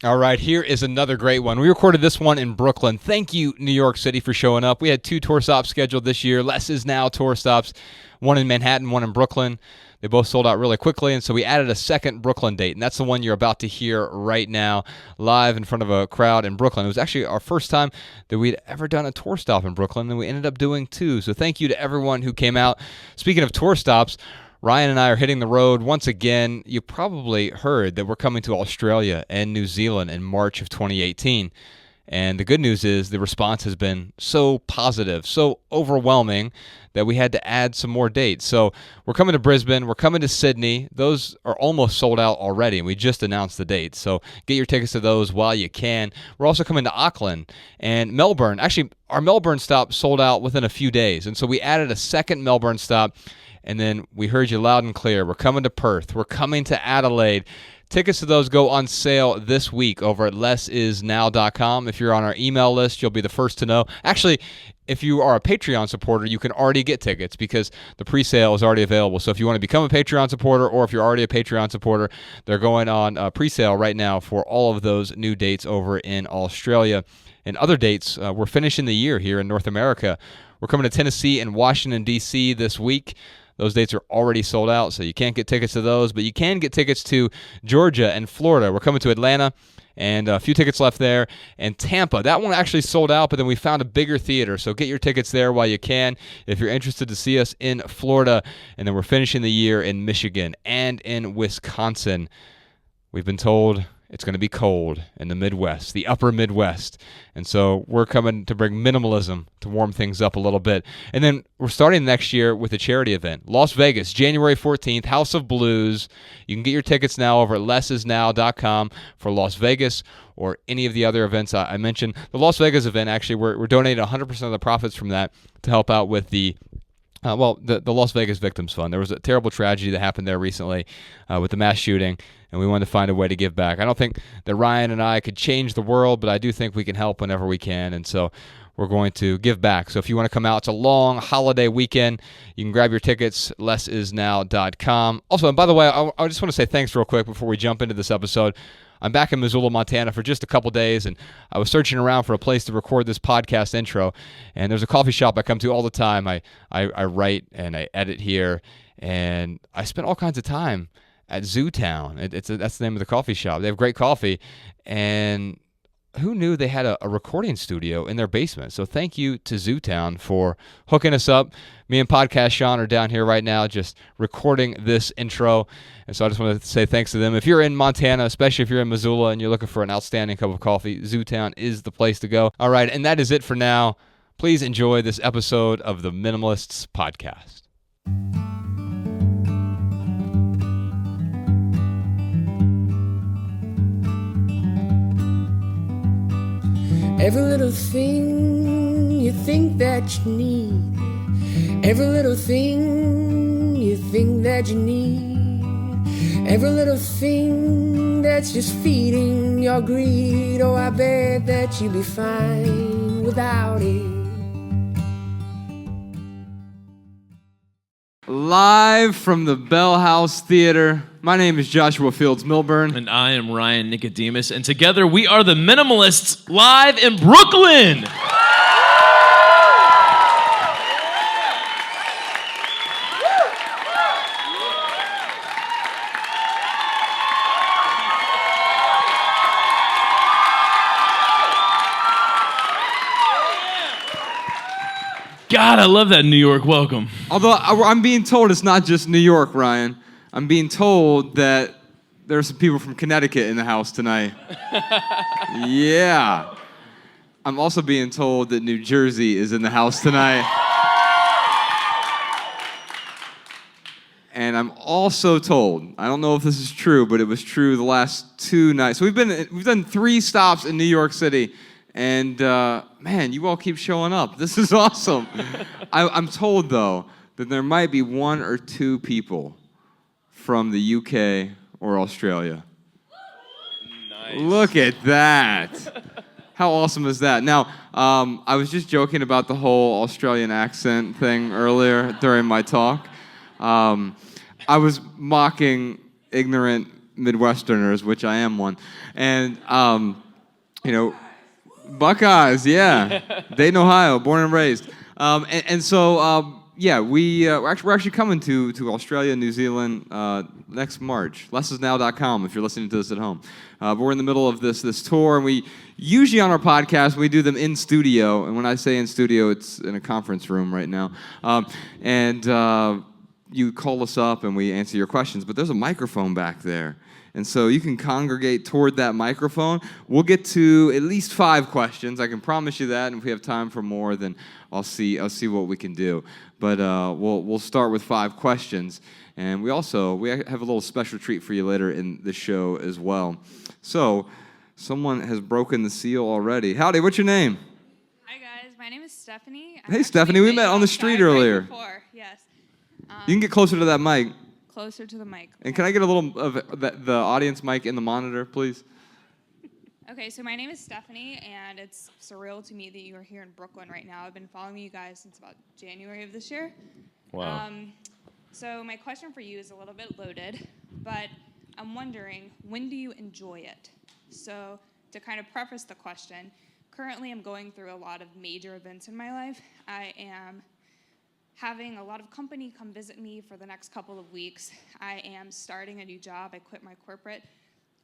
All right, here is another great one. We recorded this one in Brooklyn. Thank you, New York City, for showing up. We had 2 tour stops scheduled this year. Less is now tour stops, one in Manhattan, one in Brooklyn. They both sold out really quickly, and so we added a second Brooklyn date, and that's the one you're about to hear right now, live in front of a crowd in Brooklyn. It was actually our first time that we'd ever done a tour stop in Brooklyn, and we ended up doing 2. So thank you to everyone who came out. Speaking of tour stops, Ryan and I are hitting the road once again. You probably heard that we're coming to Australia and New Zealand in March of 2018. And the good news is the response has been so positive, so overwhelming that we had to add some more dates. So we're coming to Brisbane, we're coming to Sydney. Those are almost sold out already, and we just announced the dates. So get your tickets to those while you can. We're also coming to Auckland and Melbourne. Actually, our Melbourne stop sold out within a few days, and so we added a second Melbourne stop. And then we heard you loud and clear. We're coming to Perth. We're coming to Adelaide. Tickets to those go on sale this week over at lessisnow.com. If you're on our email list, you'll be the first to know. Actually, if you are a Patreon supporter, you can already get tickets because the pre-sale is already available. So if you want to become a Patreon supporter or if you're already a Patreon supporter, they're going on pre-sale right now for all of those new dates over in Australia. And other dates, we're finishing the year here in North America. We're coming to Tennessee and Washington, D.C. this week. Those dates are already sold out, so you can't get tickets to those, but you can get tickets to Georgia and Florida. We're coming to Atlanta, and a few tickets left there. And Tampa, that one actually sold out, but then we found a bigger theater, so get your tickets there while you can if you're interested to see us in Florida. And then we're finishing the year in Michigan and in Wisconsin. We've been told it's going to be cold in the Midwest, the upper Midwest. And so we're coming to bring minimalism to warm things up a little bit. And then we're starting next year with a charity event. Las Vegas, January 14th, House of Blues. You can get your tickets now over at lessisnow.com for Las Vegas or any of the other events I mentioned. The Las Vegas event, actually, we're donating 100% of the profits from that to help out with the Las Vegas Victims Fund. There was a terrible tragedy that happened there recently with the mass shooting, and we wanted to find a way to give back. I don't think that Ryan and I could change the world, but I do think we can help whenever we can, and so we're going to give back. So if you want to come out, it's a long holiday weekend. You can grab your tickets, lessisnow.com. Also, and by the way, I just want to say thanks real quick before we jump into this episode. I'm back in Missoula, Montana for just a couple days, and I was searching around for a place to record this podcast intro, and there's a coffee shop I come to all the time. I write and I edit here, and I spent all kinds of time at Zootown. That's the name of the coffee shop. They have great coffee, and who knew they had a recording studio in their basement? So thank you to Zootown for hooking us up. Me and Podcast Sean are down here right now just recording this intro. And so I just want to say thanks to them. If you're in Montana, especially if you're in Missoula and you're looking for an outstanding cup of coffee, Zootown is the place to go. All right, and that is it for now. Please enjoy this episode of the Minimalists podcast. Every little thing you think that you need, every little thing you think that you need, every little thing that's just feeding your greed. Oh, I bet that you'd be fine without it. Live from the Bell House Theater, my name is Joshua Fields Milburn. And I am Ryan Nicodemus, and together we are the Minimalists live in Brooklyn. God, I love that New York welcome. Although I'm being told it's not just New York, Ryan. I'm being told that there are some people from Connecticut in the house tonight. Yeah. I'm also being told that New Jersey is in the house tonight. And I'm also told, I don't know if this is true, but it was true the last 2 nights. So we've done 3 stops in New York City. And, man, you all keep showing up. This is awesome. I'm told, though, that there might be 1 or 2 people from the UK or Australia. Nice. Look at that. How awesome is that? Now, I was just joking about the whole Australian accent thing earlier during my talk. I was mocking ignorant Midwesterners, which I am one. And, Buckeyes, yeah. Dayton, Ohio, born and raised. We're actually coming to Australia and New Zealand next March. lessisnow.com if you're listening to this at home. But we're in the middle of this tour, and we usually on our podcast, we do them in studio. And when I say in studio, it's in a conference room right now. You call us up, and we answer your questions. But there's a microphone back there. And so you can congregate toward that microphone. We'll get to at least 5 questions. I can promise you that. And if we have time for more, then I'll see what we can do. But we'll start with 5 questions. And we have a little special treat for you later in the show as well. So someone has broken the seal already. Howdy, what's your name? Hi guys, my name is Stephanie. Hey Stephanie, we met on the street earlier. Before. Yes. You can get closer to that mic. Closer to the mic. And can I get a little of the audience mic in the monitor, please? Okay, so my name is Stephanie, and it's surreal to me that you are here in Brooklyn right now. I've been following you guys since about January of this year. Wow. So my question for you is a little bit loaded, but I'm wondering, when do you enjoy it? So to kind of preface the question, currently I'm going through a lot of major events in my life. I am having a lot of company come visit me for the next couple of weeks. I am starting a new job. I quit my corporate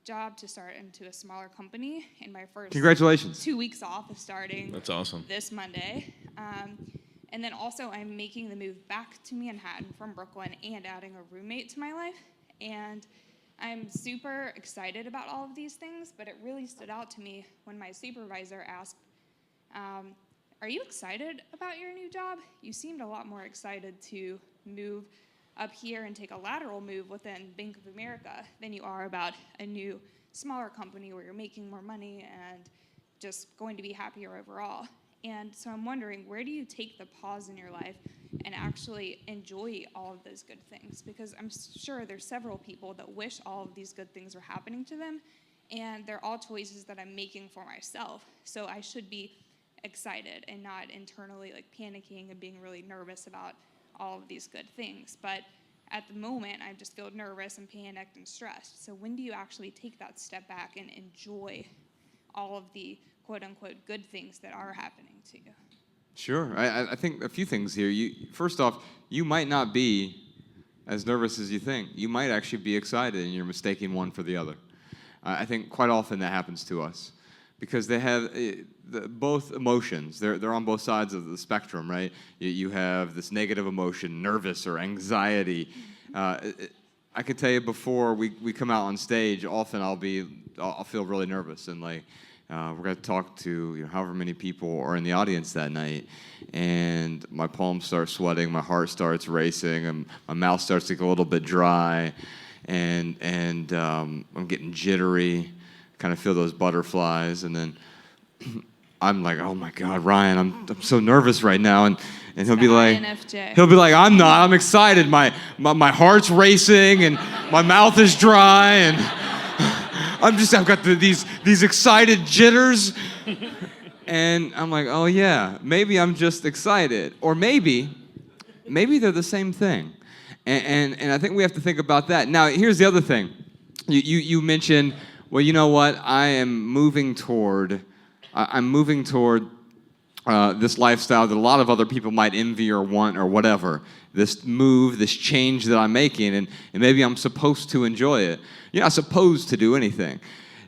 job to start into a smaller company in my first Congratulations. 2 weeks off of starting. That's awesome. This Monday. And then also I'm making the move back to Manhattan from Brooklyn and adding a roommate to my life. And I'm super excited about all of these things, but it really stood out to me when my supervisor asked, are you excited about your new job? You seemed a lot more excited to move up here and take a lateral move within Bank of America than you are about a new, smaller company where you're making more money and just going to be happier overall. And so I'm wondering, where do you take the pause in your life and actually enjoy all of those good things? Because I'm sure there's several people that wish all of these good things were happening to them, and they're all choices that I'm making for myself. So I should be excited and not internally panicking and being really nervous about all of these good things. But at the moment, I just feel nervous and panicked and stressed. So when do you actually take that step back and enjoy all of the quote-unquote good things that are happening to you? Sure. I think a few things here. First off, you might not be as nervous as you think. You might actually be excited, and you're mistaking one for the other. I think quite often that happens to us because they have both emotions. They're on both sides of the spectrum, right? You have this negative emotion, nervous or anxiety. I can tell you before we come out on stage, often I'll feel really nervous and we're going to talk to however many people are in the audience that night, and my palms start sweating, my heart starts racing, and my mouth starts to get a little bit dry, and I'm getting jittery, kind of feel those butterflies, and then I'm like, oh my God, Ryan, I'm so nervous right now, and he'll be like, I'm not, I'm excited, my heart's racing, and my mouth is dry, and I've got these excited jitters, and I'm like, oh yeah, maybe I'm just excited, or maybe they're the same thing, and I think we have to think about that. Now, here's the other thing, you mentioned, well, you know what, I'm moving toward this lifestyle that a lot of other people might envy or want or whatever. This move, this change that I'm making, and maybe I'm supposed to enjoy it. You're not supposed to do anything.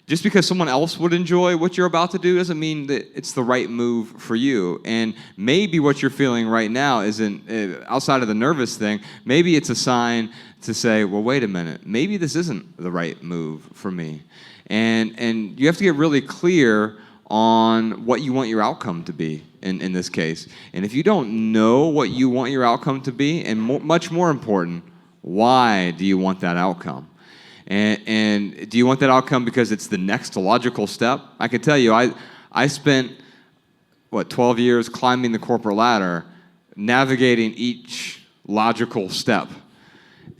Just because someone else would enjoy what you're about to do doesn't mean that it's the right move for you. And maybe what you're feeling right now isn't, outside of the nervous thing, maybe it's a sign to say, well, wait a minute, maybe this isn't the right move for me. And you have to get really clear on what you want your outcome to be in this case. And if you don't know what you want your outcome to be, and much more important, why do you want that outcome? And do you want that outcome because it's the next logical step? I can tell you, I spent, 12 years climbing the corporate ladder, navigating each logical step.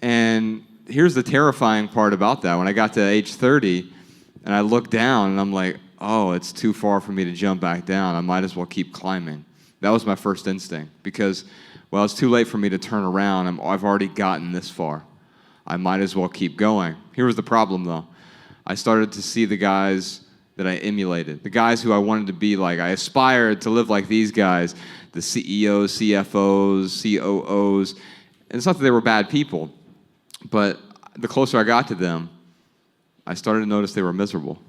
And here's the terrifying part about that. When I got to age 30, and I looked down, and I'm like, oh, it's too far for me to jump back down. I might as well keep climbing. That was my first instinct because, well, it's too late for me to turn around. I've already gotten this far. I might as well keep going. Here was the problem, though. I started to see the guys that I emulated, the guys who I wanted to be like. I aspired to live like these guys, the CEOs, CFOs, COOs. And it's not that they were bad people, but the closer I got to them, I started to notice they were miserable.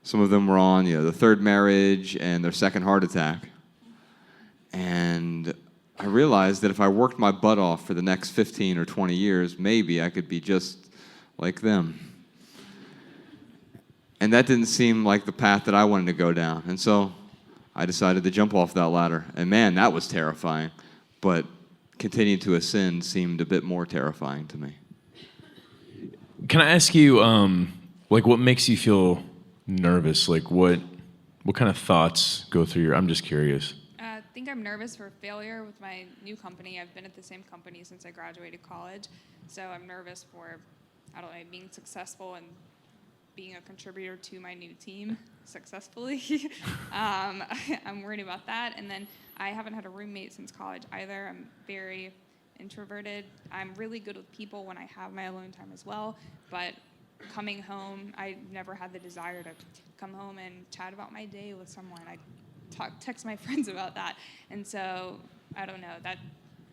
Some of them were on, the third marriage and their second heart attack. And I realized that if I worked my butt off for the next 15 or 20 years, maybe I could be just like them. And that didn't seem like the path that I wanted to go down. And so I decided to jump off that ladder. And man, that was terrifying. But continuing to ascend seemed a bit more terrifying to me. Can I ask you, what makes you feel nervous? Like, what kind of thoughts go through I'm just curious. I think I'm nervous for failure with my new company. I've been at the same company since I graduated college. So I'm nervous for, being successful and being a contributor to my new team successfully. I'm worried about that. And then I haven't had a roommate since college either. I'm very introverted. I'm really good with people when I have my alone time as well. But coming home, I never had the desire to come home and chat about my day with someone. I text my friends about that. And so, I don't know, that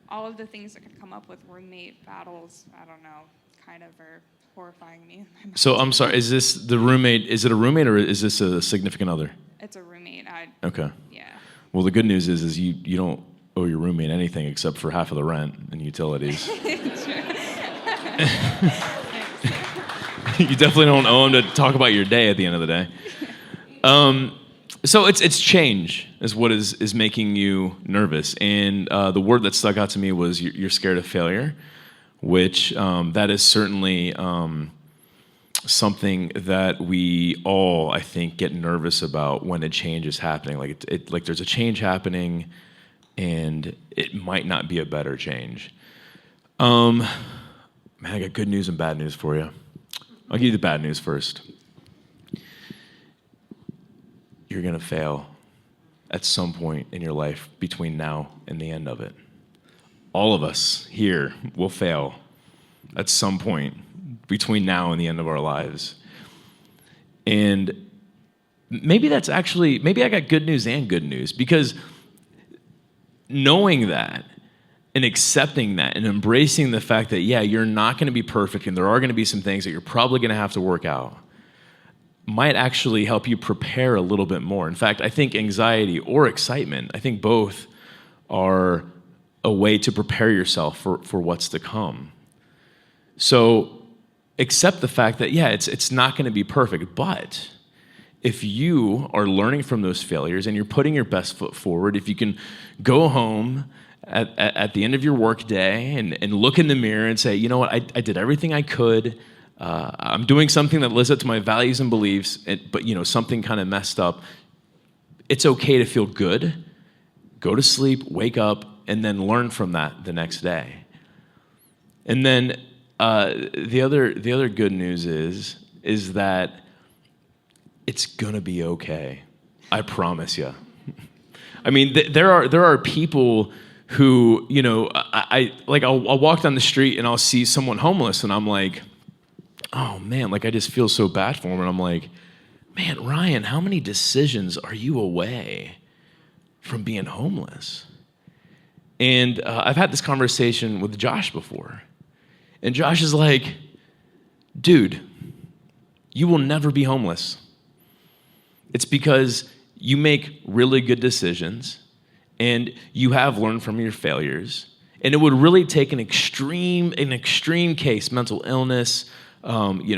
all of the things that could come up with roommate battles, kind of are horrifying me. So I'm sorry, is it a roommate or is this a significant other? It's a roommate. Okay. Yeah. Well, the good news is you don't owe your roommate anything except for half of the rent and utilities. You definitely don't owe him to talk about your day at the end of the day. So it's change is what is making you nervous. And the word that stuck out to me was you're scared of failure, which that is certainly something that we all, I think, get nervous about when a change is happening. Like there's a change happening, and it might not be a better change. Man, I got good news and bad news for you. I'll give you the bad news first. You're going to fail at some point in your life between now and the end of it. All of us here will fail at some point between now and the end of our lives. And maybe I got good news and good news, because knowing that and accepting that and embracing the fact that, you're not going to be perfect and there are going to be some things that you're probably going to have to work out might actually help you prepare a little bit more. In fact, I think anxiety or excitement, I think both are a way to prepare yourself for what's to come. So accept the fact that, it's not going to be perfect, but if you are learning from those failures and you're putting your best foot forward, if you can go home at the end of your work day and look in the mirror and say, you know what, I did everything I could. I'm doing something that lives up to my values and beliefs, but something kind of messed up. It's okay to feel good. Go to sleep, wake up, and then learn from that the next day. And then the other good news is that it's gonna be okay. I promise you. I mean, there are people who, I'll walk down the street and I'll see someone homeless and I'm like, oh man, I just feel so bad for him. And I'm like, man, Ryan, how many decisions are you away from being homeless? And I've had this conversation with Josh before. And Josh is like, dude, you will never be homeless. It's because you make really good decisions and you have learned from your failures. And it would really take an extreme case, mental illness,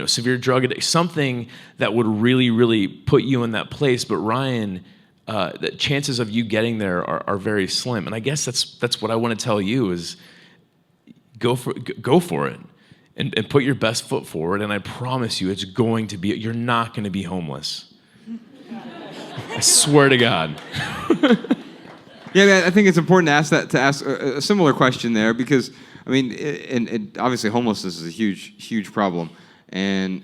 severe drug addiction, something that would really, really put you in that place. But Ryan, the chances of you getting there are very slim. And I guess that's what I want to tell you is go for it and put your best foot forward. And I promise you, you're not going to be homeless. I swear to God. Yeah, I think it's important to ask a similar question there, because I mean, and obviously homelessness is a huge problem, and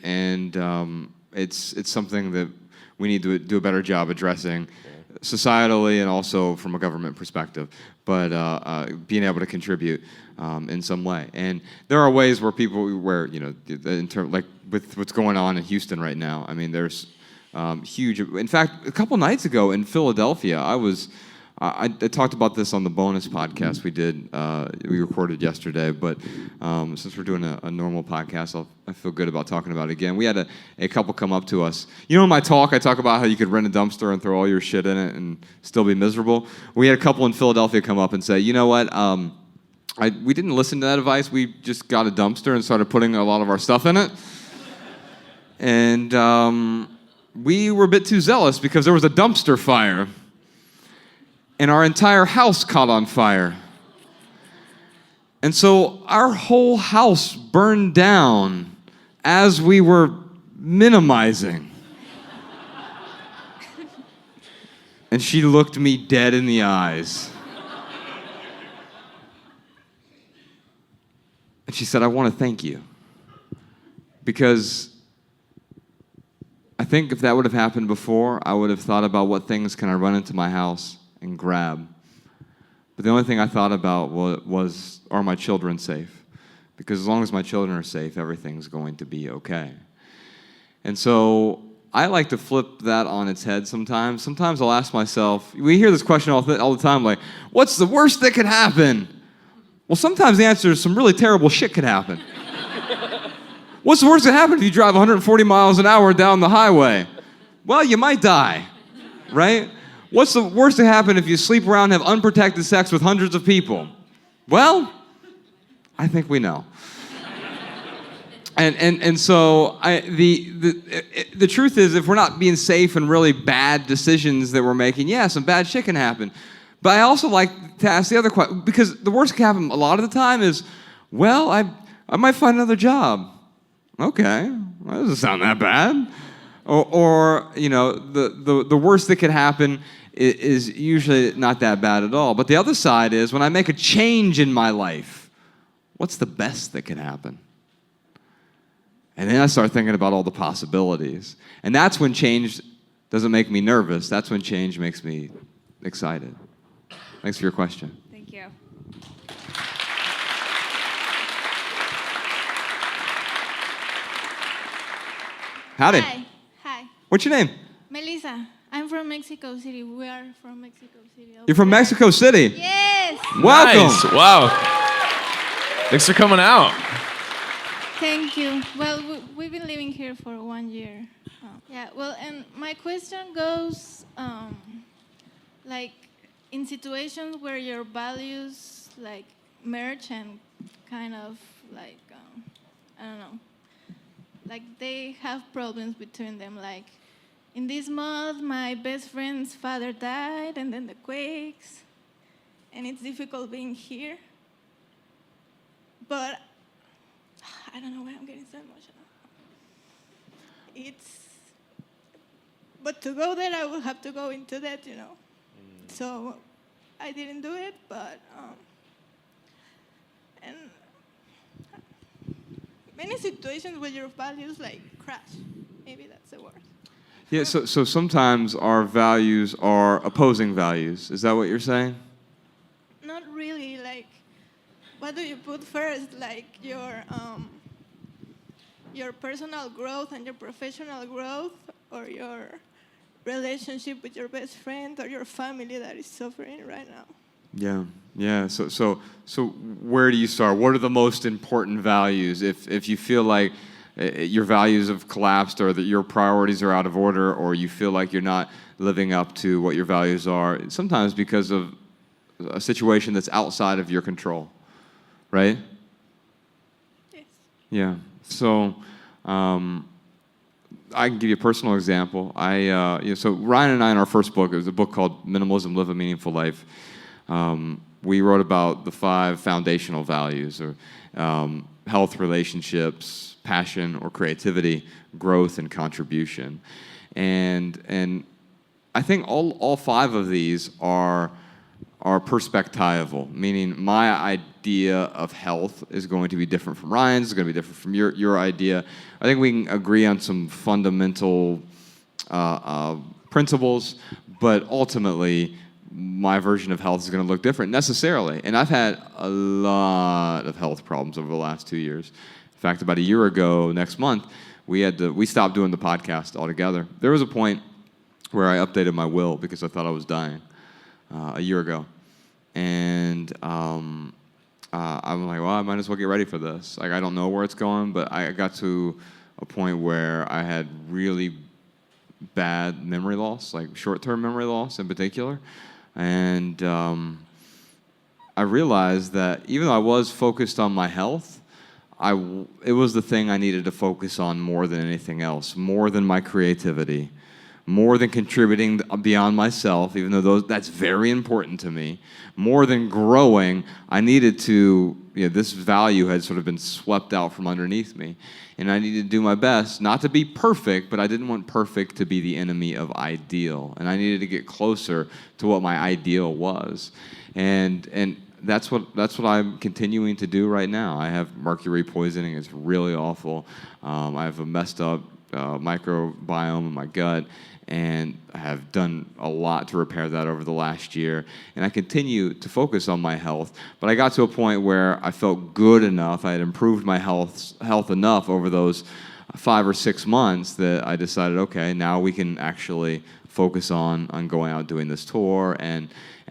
it's something that we need to do a better job addressing societally and also from a government perspective, but being able to contribute in some way. And there are ways where like with what's going on in Houston right now, I mean, there's huge. In fact, a couple nights ago in Philadelphia, I talked about this on the bonus podcast we recorded yesterday, but since we're doing a normal podcast, I feel good about talking about it again. We had a couple come up to us. You know, in my talk, I talk about how you could rent a dumpster and throw all your shit in it and still be miserable. We had a couple in Philadelphia come up and say, you know what, we didn't listen to that advice. We just got a dumpster and started putting a lot of our stuff in it. And we were a bit too zealous because there was a dumpster fire. And our entire house caught on fire. And so our whole house burned down as we were minimizing. And she looked me dead in the eyes. And she said, I want to thank you. Because I think if that would have happened before, I would have thought about what things can I run into my house and grab. But the only thing I thought about was, are my children safe? Because as long as my children are safe, everything's going to be okay. And so I like to flip that on its head sometimes. Sometimes I'll ask myself, we hear this question all the time, like, what's the worst that could happen? Well, sometimes the answer is some really terrible shit could happen. What's the worst that happen if you drive 140 miles an hour down the highway? Well, you might die, right? What's the worst that happen if you sleep around and have unprotected sex with hundreds of people? Well, I think we know. And so the truth is, if we're not being safe and really bad decisions that we're making, yeah, some bad shit can happen. But I also like to ask the other question, because the worst that can happen a lot of the time is, well, I might find another job. Okay, that doesn't sound that bad. Or you know, the worst that could happen is usually not that bad at all. But the other side is, when I make a change in my life, what's the best that can happen? And then I start thinking about all the possibilities. And that's when change doesn't make me nervous. That's when change makes me excited. Thanks for your question. Thank you. Howdy. Hi. What's your name? Melissa. I'm from Mexico City. We are from Mexico City. You're from Mexico City? Yes. Welcome. Nice. Wow. Thanks for coming out. Thank you. Well, we've been living here for 1 year. Well, and my question goes, like, in situations where your values, like, merge and kind of, like, I don't know, like, they have problems between them, like, in this month, my best friend's father died, and then the quakes, and it's difficult being here. But I don't know why I'm getting so emotional. But to go there, I will have to go into that, you know. So I didn't do it, but and many situations where your values like crash. Maybe that's the word. Yeah, so sometimes our values are opposing values. Is that what you're saying? Not really. Like, what do you put first? Like your personal growth and your professional growth, or your relationship with your best friend, or your family that is suffering right now? Yeah. So where do you start? What are the most important values? If you feel like your values have collapsed, or that your priorities are out of order, or you feel like you're not living up to what your values are, sometimes because of a situation that's outside of your control, right? Yes. Yeah. So I can give you a personal example. So Ryan and I, in our first book, it was a book called Minimalism, Live a Meaningful Life. We wrote about the 5 foundational values, or health, relationships, passion or creativity, growth, and contribution. And I think all 5 of these are perspectival, meaning my idea of health is going to be different from Ryan's, it's going to be different from your idea. I think we can agree on some fundamental principles, but ultimately my version of health is going to look different necessarily. And I've had a lot of health problems over the last 2 years. In fact, about a year ago, next month, we stopped doing the podcast altogether. There was a point where I updated my will because I thought I was dying a year ago. And I'm like, well, I might as well get ready for this. Like, I don't know where it's going, but I got to a point where I had really bad memory loss, like short-term memory loss in particular. And I realized that even though I was focused on my health, it was the thing I needed to focus on more than anything else, more than my creativity, more than contributing beyond myself, even though that's very important to me, more than growing. I needed to, this value had sort of been swept out from underneath me. And I needed to do my best, not to be perfect, but I didn't want perfect to be the enemy of ideal. And I needed to get closer to what my ideal was. And that's what I'm continuing to do right now. I have mercury poisoning. It's really awful. I have a messed up microbiome in my gut, and I have done a lot to repair that over the last year. And I continue to focus on my health, but I got to a point where I felt good enough, I had improved my health enough over those 5 or 6 months that I decided, okay, now we can actually focus on going out doing this tour and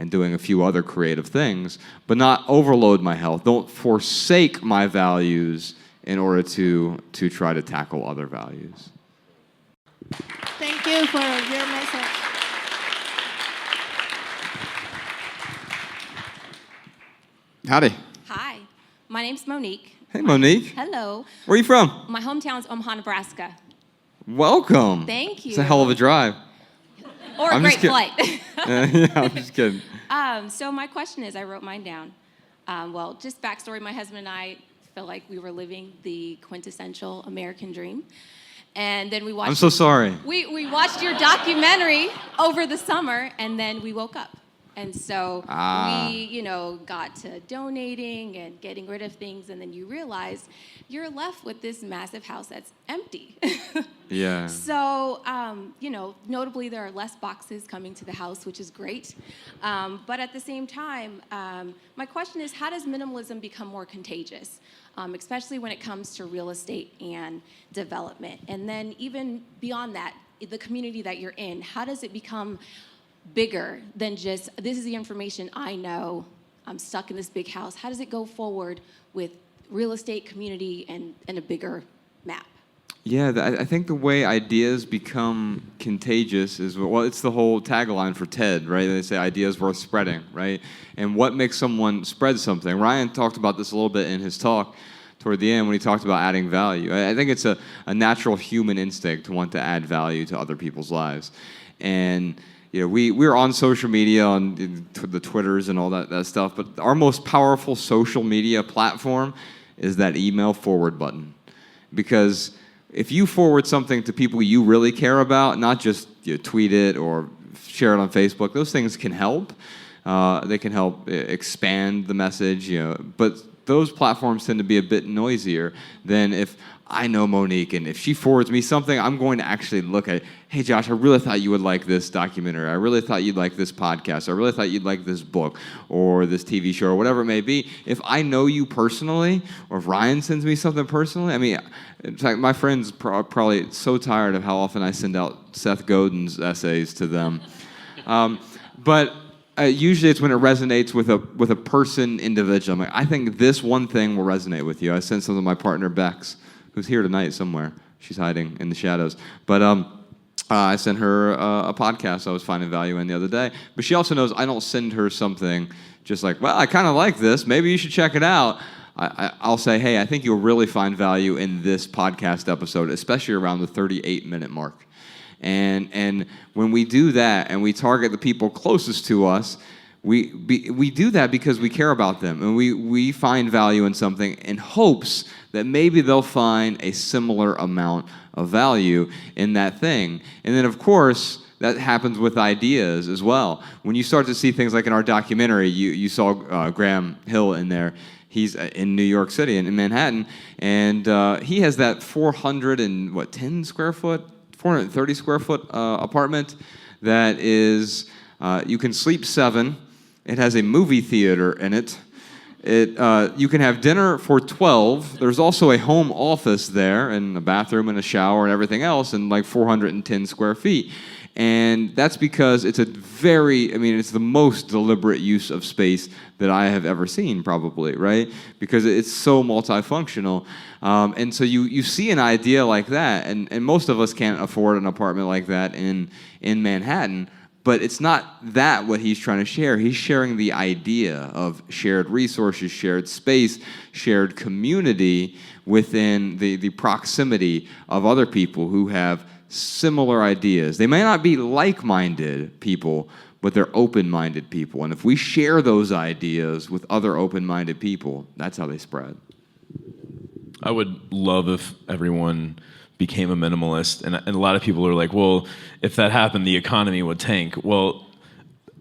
doing a few other creative things, but not overload my health. Don't forsake my values in order to try to tackle other values. Thank you for your message. Howdy. Hi, my name's Monique. Hey, Monique. Hello. Where are you from? My hometown's Omaha, Nebraska. Welcome. Thank you. It's a hell of a drive. Or a I'm great just flight. Yeah, I'm just kidding. So my question is, I wrote mine down. Well, just backstory, my husband and I felt like we were living the quintessential American dream. And then we watched... I'm so sorry. We watched your documentary over the summer, and then we woke up. And so we, got to donating and getting rid of things, and then you realize you're left with this massive house that's empty. Yeah. So, notably there are less boxes coming to the house, which is great. But at the same time, my question is, how does minimalism become more contagious, especially when it comes to real estate and development? And then even beyond that, the community that you're in, how does it become bigger than just, this is the information I know, I'm stuck in this big house? How does it go forward with real estate, community, and a bigger map? Yeah, I think the way ideas become contagious is, well, it's the whole tagline for TED, right? They say ideas worth spreading, right? And what makes someone spread something? Ryan talked about this a little bit in his talk toward the end when he talked about adding value. I think it's a natural human instinct to want to add value to other people's lives. And we're on social media, on the Twitters and all that stuff, but our most powerful social media platform is that email forward button. Because if you forward something to people you really care about, not just tweet it or share it on Facebook, those things can help. They can help expand the message, but those platforms tend to be a bit noisier than if I know Monique, and if she forwards me something, I'm going to actually look at it. Hey, Josh, I really thought you would like this documentary. I really thought you'd like this podcast. I really thought you'd like this book or this TV show or whatever it may be. If I know you personally, or if Ryan sends me something personally, I mean, in fact, my friends probably so tired of how often I send out Seth Godin's essays to them. But usually it's when it resonates with a person individual. I'm like, I think this one thing will resonate with you. I sent something to my partner, Bex, who's here tonight somewhere. She's hiding in the shadows. But I sent her a podcast I was finding value in the other day. But she also knows I don't send her something just like, well, I kind of like this. Maybe you should check it out. I'll say, hey, I think you'll really find value in this podcast episode, especially around the 38-minute mark. And when we do that and we target the people closest to us, we do that because we care about them, and we find value in something in hopes that maybe they'll find a similar amount of value in that thing. And then, of course, that happens with ideas as well. When you start to see things like in our documentary, you saw Graham Hill in there. He's in New York City, in Manhattan, and he has that 410 square foot 430 square foot apartment that is, you can sleep 7. It has a movie theater in it. You can have dinner for 12. There's also a home office there and a bathroom and a shower and everything else, and like 410 square feet. And that's because it's it's the most deliberate use of space that I have ever seen, probably, right? Because it's so multifunctional. And so you see an idea like that, and most of us can't afford an apartment like that in Manhattan, but it's not that what he's trying to share. He's sharing the idea of shared resources, shared space, shared community within the proximity of other people who have similar ideas. They may not be like-minded people, but they're open-minded people. And if we share those ideas with other open-minded people, that's how they spread. I would love if everyone became a minimalist. And a lot of people are like, well, if that happened, the economy would tank. Well,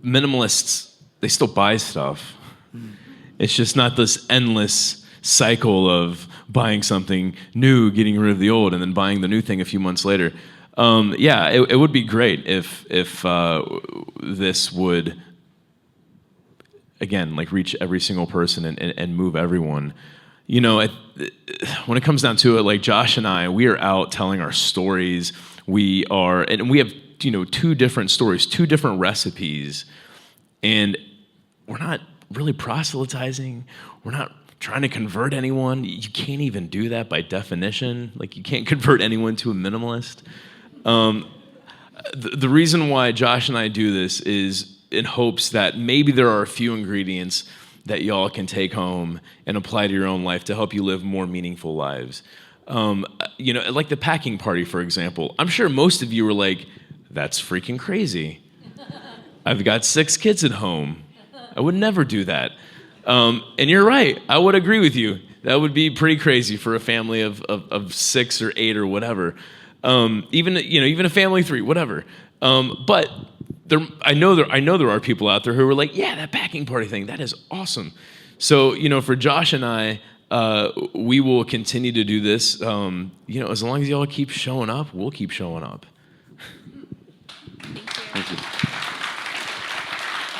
minimalists, they still buy stuff. It's just not this endless cycle of buying something new, getting rid of the old, and then buying the new thing a few months later. It would be great if this would, again, like reach every single person and move everyone. You know, when it comes down to it, like Josh and I, we are out telling our stories. We have, 2 different stories, 2 different recipes, and we're not really proselytizing. We're not trying to convert anyone. You can't even do that by definition. Like, you can't convert anyone to a minimalist. The reason why Josh and I do this is in hopes that maybe there are a few ingredients that y'all can take home and apply to your own life to help you live more meaningful lives. Like the packing party, for example. I'm sure most of you were like, that's freaking crazy. I've got 6 kids at home. I would never do that. And you're right. I would agree with you. That would be pretty crazy for a family of 6 or 8 or whatever. Even a family of 3, whatever. But I know there are people out there who are like, yeah, that packing party thing, that is awesome. So, for Josh and I, we will continue to do this. As long as y'all keep showing up, we'll keep showing up. Thank you.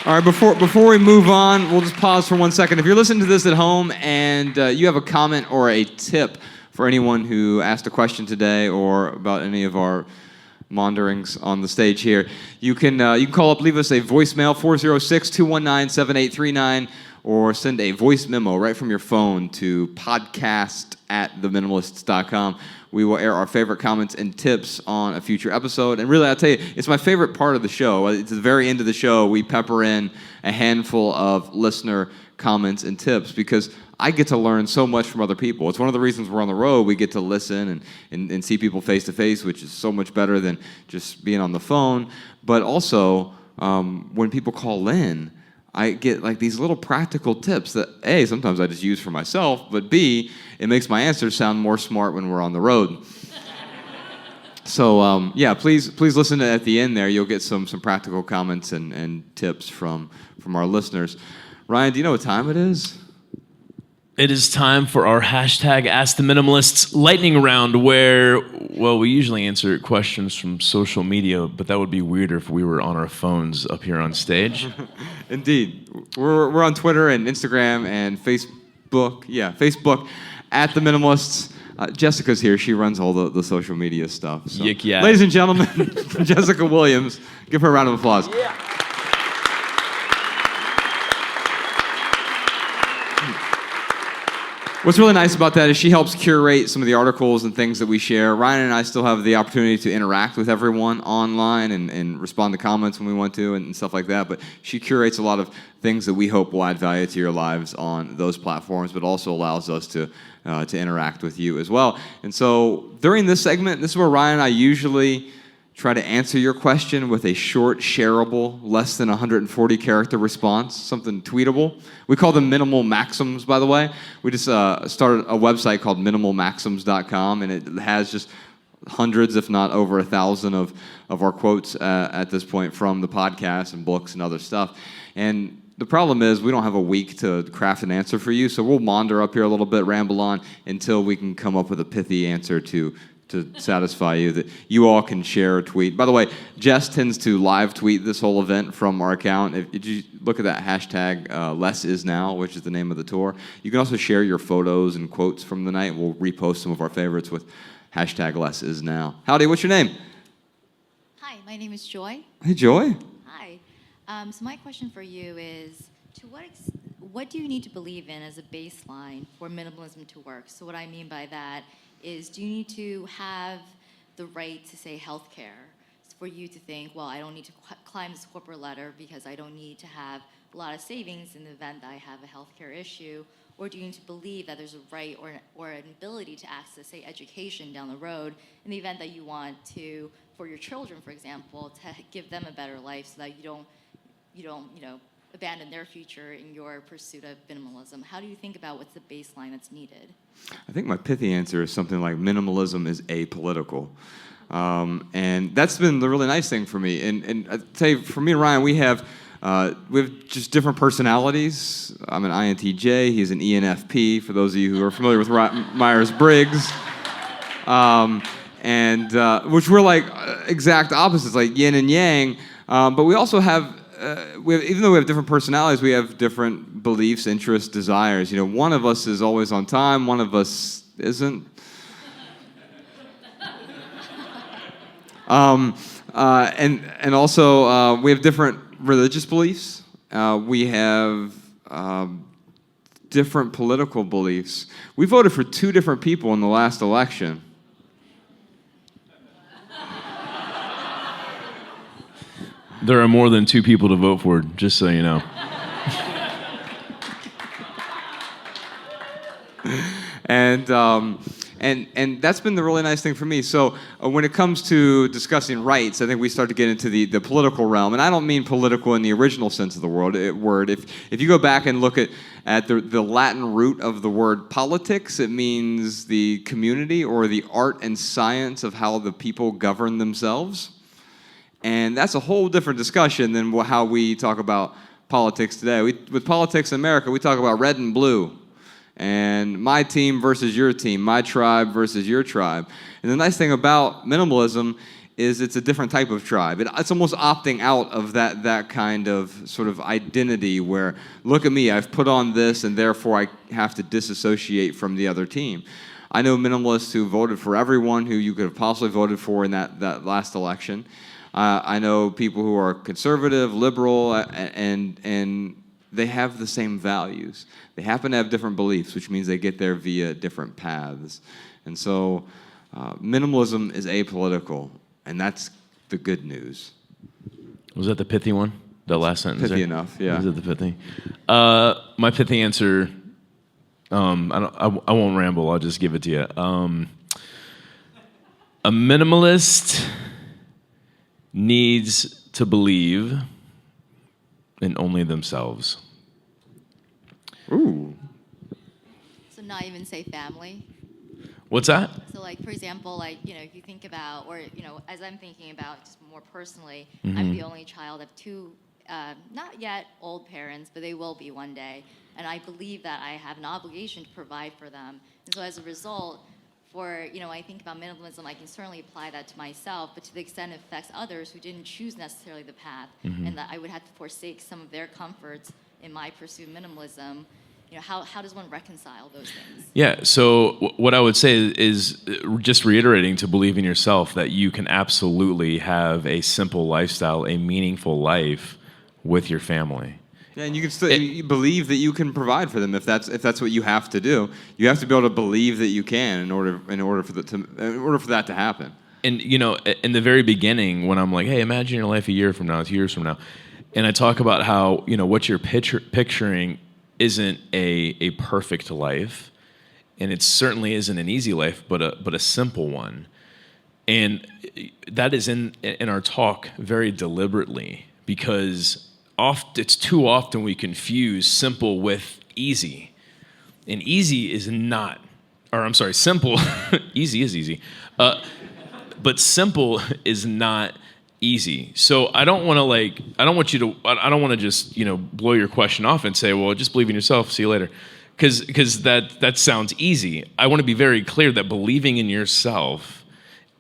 All right, before we move on, we'll just pause for 1 second. If you're listening to this at home and you have a comment or a tip for anyone who asked a question today or about any of our maunderings on the stage here, you can call up, leave us a voicemail, 406-219-7839, or send a voice memo right from your phone to podcast@theminimalists.com. We will air our favorite comments and tips on a future episode. And really, I'll tell you, it's my favorite part of the show. It's the very end of the show, we pepper in a handful of listener comments and tips because I get to learn so much from other people. It's one of the reasons we're on the road. We get to listen and see people face to face, which is so much better than just being on the phone. But also, when people call in, I get like these little practical tips that A, sometimes I just use for myself, but B, it makes my answers sound more smart when we're on the road. So please listen to at the end there. You'll get some practical comments and tips from our listeners. Ryan, do you know what time it is? It is time for our hashtag Ask the Minimalists lightning round where, we usually answer questions from social media, but that would be weirder if we were on our phones up here on stage. Indeed. We're on Twitter and Instagram and Facebook. Yeah, Facebook at the Minimalists. Jessica's here. She runs all the social media stuff. So. Yik yak. Ladies and gentlemen, Jessica Williams. Give her a round of applause. Yeah. What's really nice about that is she helps curate some of the articles and things that we share. Ryan and I still have the opportunity to interact with everyone online and respond to comments when we want to and stuff like that. But she curates a lot of things that we hope will add value to your lives on those platforms, but also allows us to interact with you as well. And so during this segment, this is where Ryan and I usually try to answer your question with a short, shareable, less than 140-character response, something tweetable. We call them minimal maxims, by the way. We just started a website called minimalmaxims.com, and it has just hundreds, if not over 1,000 of our quotes at this point from the podcast and books and other stuff. And the problem is we don't have a week to craft an answer for you, so we'll maunder up here a little bit, ramble on, until we can come up with a pithy answer to to satisfy you that you all can share a tweet. By the way, Jess tends to live tweet this whole event from our account. If you look at that hashtag, Less Is Now, which is the name of the tour, you can also share your photos and quotes from the night. We'll repost some of our favorites with hashtag Less Is Now. Howdy, what's your name? Hi, my name is Joy. Hey, Joy. Hi. So my question for you is, what do you need to believe in as a baseline for minimalism to work? So what I mean by that is, do you need to have the right to, say, healthcare for you to think, well, I don't need to climb this corporate ladder because I don't need to have a lot of savings in the event that I have a healthcare issue? Or do you need to believe that there's a right or an ability to access, say, education down the road in the event that you want to, for your children, for example, to give them a better life so that you don't abandon their future in your pursuit of minimalism? How do you think about what's the baseline that's needed? I think my pithy answer is something like minimalism is apolitical. And that's been the really nice thing for me. And I'd say for me and Ryan, we have just different personalities. I'm an INTJ, he's an ENFP, for those of you who are familiar with Myers-Briggs. Which we're like exact opposites, like yin and yang. But we also have, even though we have different personalities, we have different beliefs, interests, desires. One of us is always on time, one of us isn't. And also, we have different religious beliefs. We have different political beliefs. We voted for 2 different people in the last election. There are more than 2 people to vote for, just so you know. And that's been the really nice thing for me. So when it comes to discussing rights, I think we start to get into the political realm. And I don't mean political in the original sense of the word. If you go back and look at the Latin root of the word politics, it means the community or the art and science of how the people govern themselves. And that's a whole different discussion than how we talk about politics today. With politics in America, we talk about red and blue. And my team versus your team, my tribe versus your tribe. And the nice thing about minimalism is it's a different type of tribe. It's almost opting out of that kind of sort of identity where, look at me, I've put on this, and therefore I have to disassociate from the other team. I know minimalists who voted for everyone who you could have possibly voted for in that last election. I know people who are conservative, liberal, and they have the same values. They happen to have different beliefs, which means they get there via different paths. And so minimalism is apolitical, and that's the good news. Was that the pithy one? The last sentence? Pithy there? Enough, yeah. Was it the pithy? My pithy answer, I won't ramble, I'll just give it to you. A minimalist needs to believe in only themselves. Ooh. So not even say family? What's that? So like, for example, if you think about, or, as I'm thinking about just more personally, I'm the only child of 2, not yet old parents, but they will be one day. And I believe that I have an obligation to provide for them. And so as a result, I think about minimalism, I can certainly apply that to myself, but to the extent it affects others who didn't choose necessarily the path, and that I would have to forsake some of their comforts in my pursuit of minimalism, how does one reconcile those things? Yeah, so what I would say is just reiterating to believe in yourself that you can absolutely have a simple lifestyle, a meaningful life with your family. Yeah, and you can still you believe that you can provide for them if that's what you have to do. You have to be able to believe that you can in order for that to happen. And in the very beginning, when I'm like, hey, imagine your life a year from now, 2 years from now, and I talk about how what you're picturing isn't a perfect life, and it certainly isn't an easy life, but a simple one, and that is in our talk very deliberately because. It's too often we confuse simple with easy. And easy is not, simple, easy is easy. But simple is not easy. So I don't want to just, blow your question off and say, well, just believe in yourself, see you later. Because that sounds easy. I want to be very clear that believing in yourself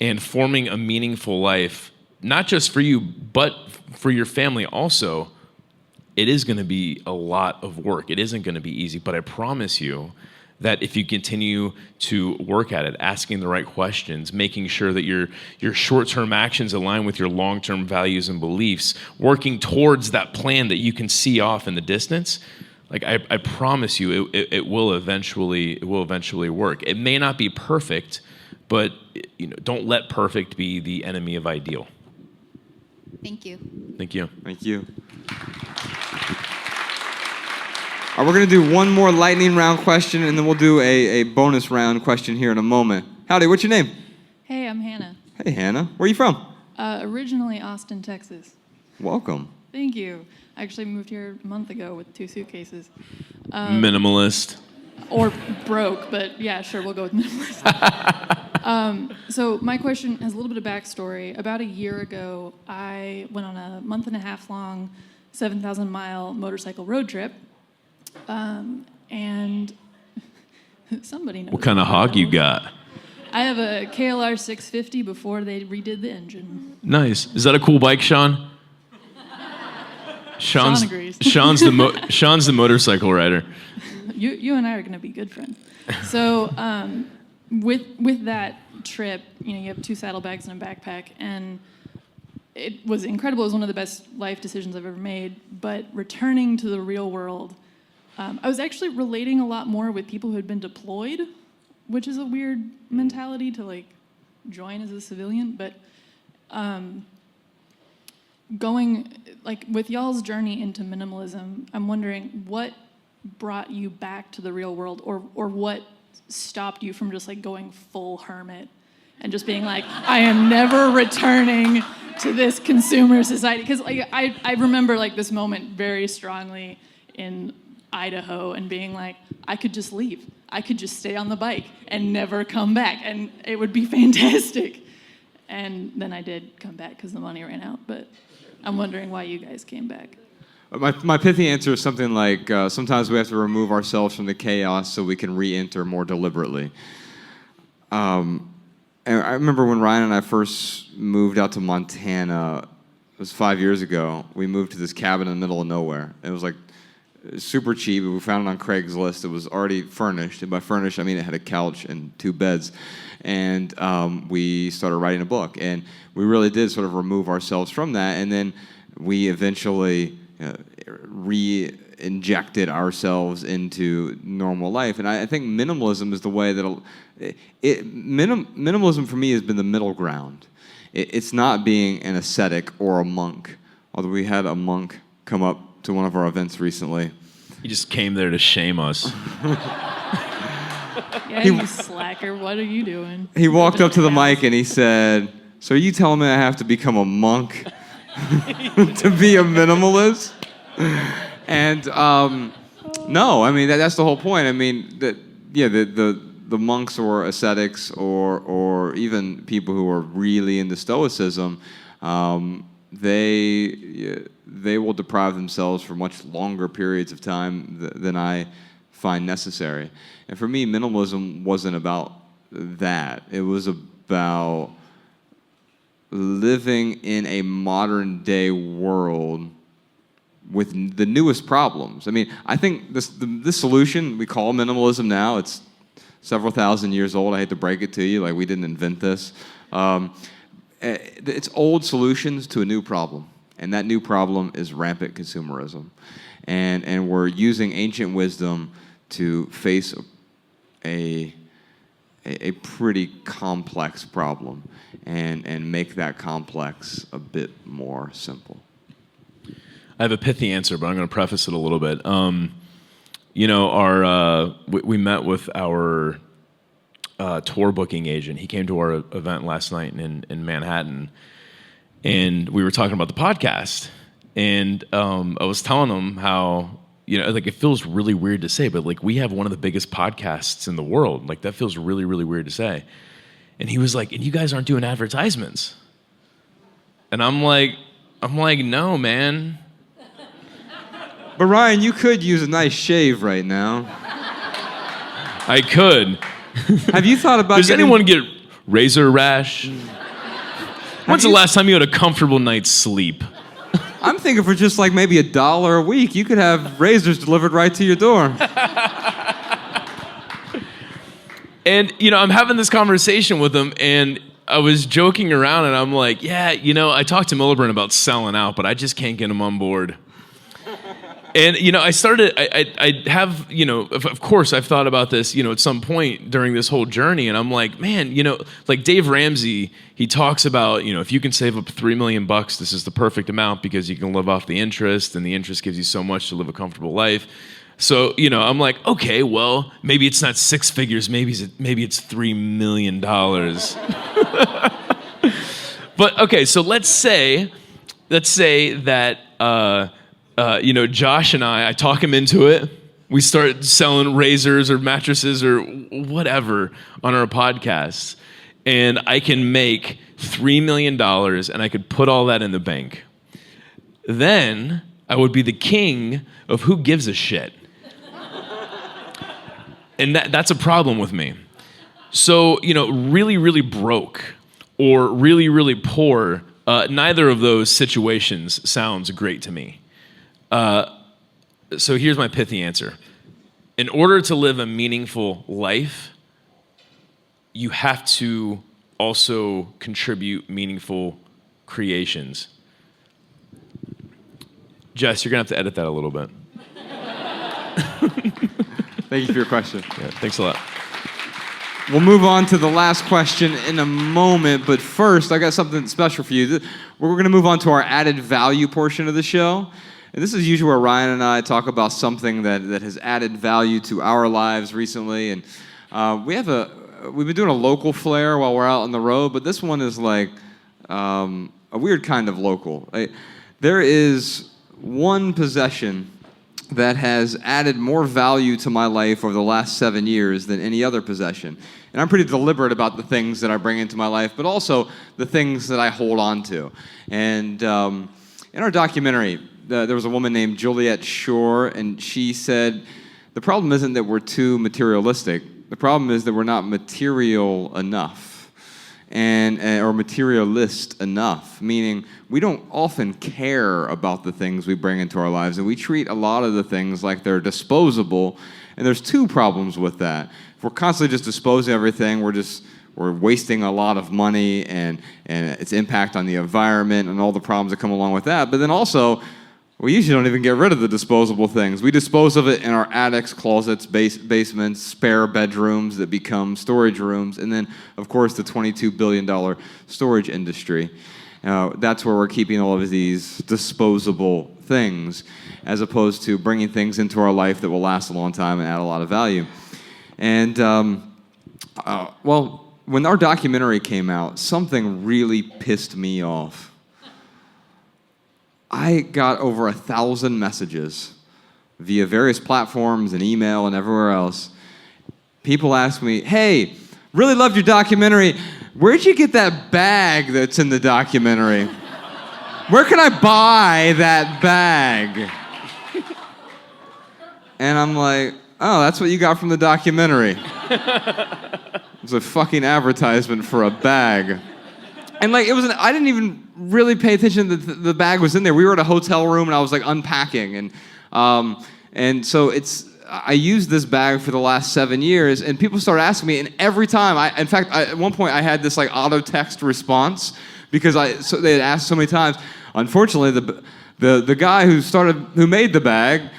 and forming a meaningful life, not just for you, but for your family also, it is going to be a lot of work. It isn't going to be easy, but I promise you that if you continue to work at it, asking the right questions, making sure that your short-term actions align with your long-term values and beliefs, working towards that plan that you can see off in the distance, like I promise you, it will eventually work. It may not be perfect, but don't let perfect be the enemy of ideal. Thank you. Thank you. Thank you. All right, we're going to do one more lightning round question, and then we'll do a bonus round question here in a moment. Howdy, what's your name? Hey, I'm Hannah. Hey, Hannah. Where are you from? Originally Austin, Texas. Welcome. Thank you. I actually moved here a month ago with 2 suitcases. Minimalist. Or broke, but yeah, sure, we'll go with minimalist. So my question has a little bit of backstory. About a year ago, I went on a 1.5 month long, 7,000-mile motorcycle road trip. And somebody knows. What kind of hog you got? I have a KLR 650 before they redid the engine. Nice. Is that a cool bike, Sean? Sean agrees. Sean's the motorcycle rider. You and I are going to be good friends. So with that trip, you have 2 saddlebags and a backpack, and it was incredible. It was one of the best life decisions I've ever made. But returning to the real world, I was actually relating a lot more with people who had been deployed, which is a weird mentality to join as a civilian. But going with y'all's journey into minimalism, I'm wondering what brought you back to the real world, or what stopped you from just going full hermit and just being I am never returning to this consumer society. Because I remember this moment very strongly in Idaho and being I could just leave. I could just stay on the bike and never come back, and it would be fantastic. And then I did come back because the money ran out, but I'm wondering why you guys came back. My pithy answer is something like, sometimes we have to remove ourselves from the chaos so we can re-enter more deliberately. And I remember when Ryan and I first moved out to Montana, it was 5 years ago. We moved to this cabin in the middle of nowhere. It was super cheap. We found it on Craigslist. It was already furnished. And by furnished, I mean it had a couch and 2 beds. And we started writing a book. And we really did sort of remove ourselves from that. And then we eventually re-injected ourselves into normal life. And I think minimalism is the way that minimalism for me has been the middle ground. It's not being an ascetic or a monk, although we had a monk come up to one of our events recently. He just came there to shame us. Yeah, you slacker. What are you doing? He walked up to the mic and he said, "So are you telling me I have to become a monk to be a minimalist?" And no, I mean that's the whole point. I mean the monks or ascetics or even people who are really into Stoicism, they will deprive themselves for much longer periods of time than I find necessary. And for me, minimalism wasn't about that. It was about living in a modern day world with the newest problems. I mean, I think this solution we call minimalism now, it's several thousand years old. I hate to break it to you, we didn't invent this. It's old solutions to a new problem, and that new problem is rampant consumerism. And we're using ancient wisdom to face a pretty complex problem and make that complex a bit more simple. I have a pithy answer, but I'm going to preface it a little bit. We met with our tour booking agent. He came to our event last night in Manhattan, and we were talking about the podcast. And I was telling him how, it feels really weird to say, but we have one of the biggest podcasts in the world. That feels really, really weird to say. And he was like, "And you guys aren't doing advertisements?" And I'm like, "No, man." But Ryan, you could use a nice shave right now. I could. Have you thought about Does anyone get razor rash. When's the last time you had a comfortable night's sleep? I'm thinking for just like maybe $1 a week, you could have razors delivered right to your door. And, I'm having this conversation with him, and I was joking around, and I'm like, yeah, I talked to Miliband about selling out, but I just can't get him on board. And, I have, of course, I've thought about this, at some point during this whole journey, and I'm like, man, like Dave Ramsey, he talks about, if you can save up $3 million, this is the perfect amount because you can live off the interest, and the interest gives you so much to live a comfortable life. So, I'm like, okay, well, maybe it's not 6 figures, maybe it's $3 million. But, okay, so let's say that, Josh and I talk him into it. We start selling razors or mattresses or whatever on our podcast. And I can make $3 million and I could put all that in the bank. Then I would be the king of who gives a shit. And that's a problem with me. So, really, really broke or really, really poor, neither of those situations sounds great to me. So here's my pithy answer. In order to live a meaningful life, you have to also contribute meaningful creations. Jess, you're going to have to edit that a little bit. Thank you for your question. Yeah, thanks a lot. We'll move on to the last question in a moment, but first, I got something special for you. We're going to move on to our added value portion of the show. And this is usually where Ryan and I talk about something that has added value to our lives recently. And we've been doing a local flair while we're out on the road, but this one is like a weird kind of local. There is one possession that has added more value to my life over the last 7 years than any other possession. And I'm pretty deliberate about the things that I bring into my life, but also the things that I hold on to. And in our documentary, there was a woman named Juliet Shore, and she said, the problem isn't that we're too materialistic. The problem is that we're not material enough. Or materialist enough, meaning we don't often care about the things we bring into our lives, and we treat a lot of the things like they're disposable, and there's two problems with that. If we're constantly just disposing of everything, we're wasting a lot of money and its impact on the environment and all the problems that come along with that, but then also, we usually don't even get rid of the disposable things. We dispose of it in our attics, closets, basements, spare bedrooms that become storage rooms, and then, of course, the $22 billion storage industry. That's where we're keeping all of these disposable things, as opposed to bringing things into our life that will last a long time and add a lot of value. And, when our documentary came out, something really pissed me off. I got over 1,000 messages via various platforms and email and everywhere else. People ask me, hey, really loved your documentary. Where'd you get that bag that's in the documentary? Where can I buy that bag? And I'm like, oh, that's what you got from the documentary. It's a fucking advertisement for a bag. And like, I didn't even really pay attention that the bag was in there. We were at a hotel room and I was like unpacking. And so I used this bag for the last 7 years, and people started asking me, and every time, at one point I had this like auto text response because they had asked so many times. Unfortunately, the guy who made the bag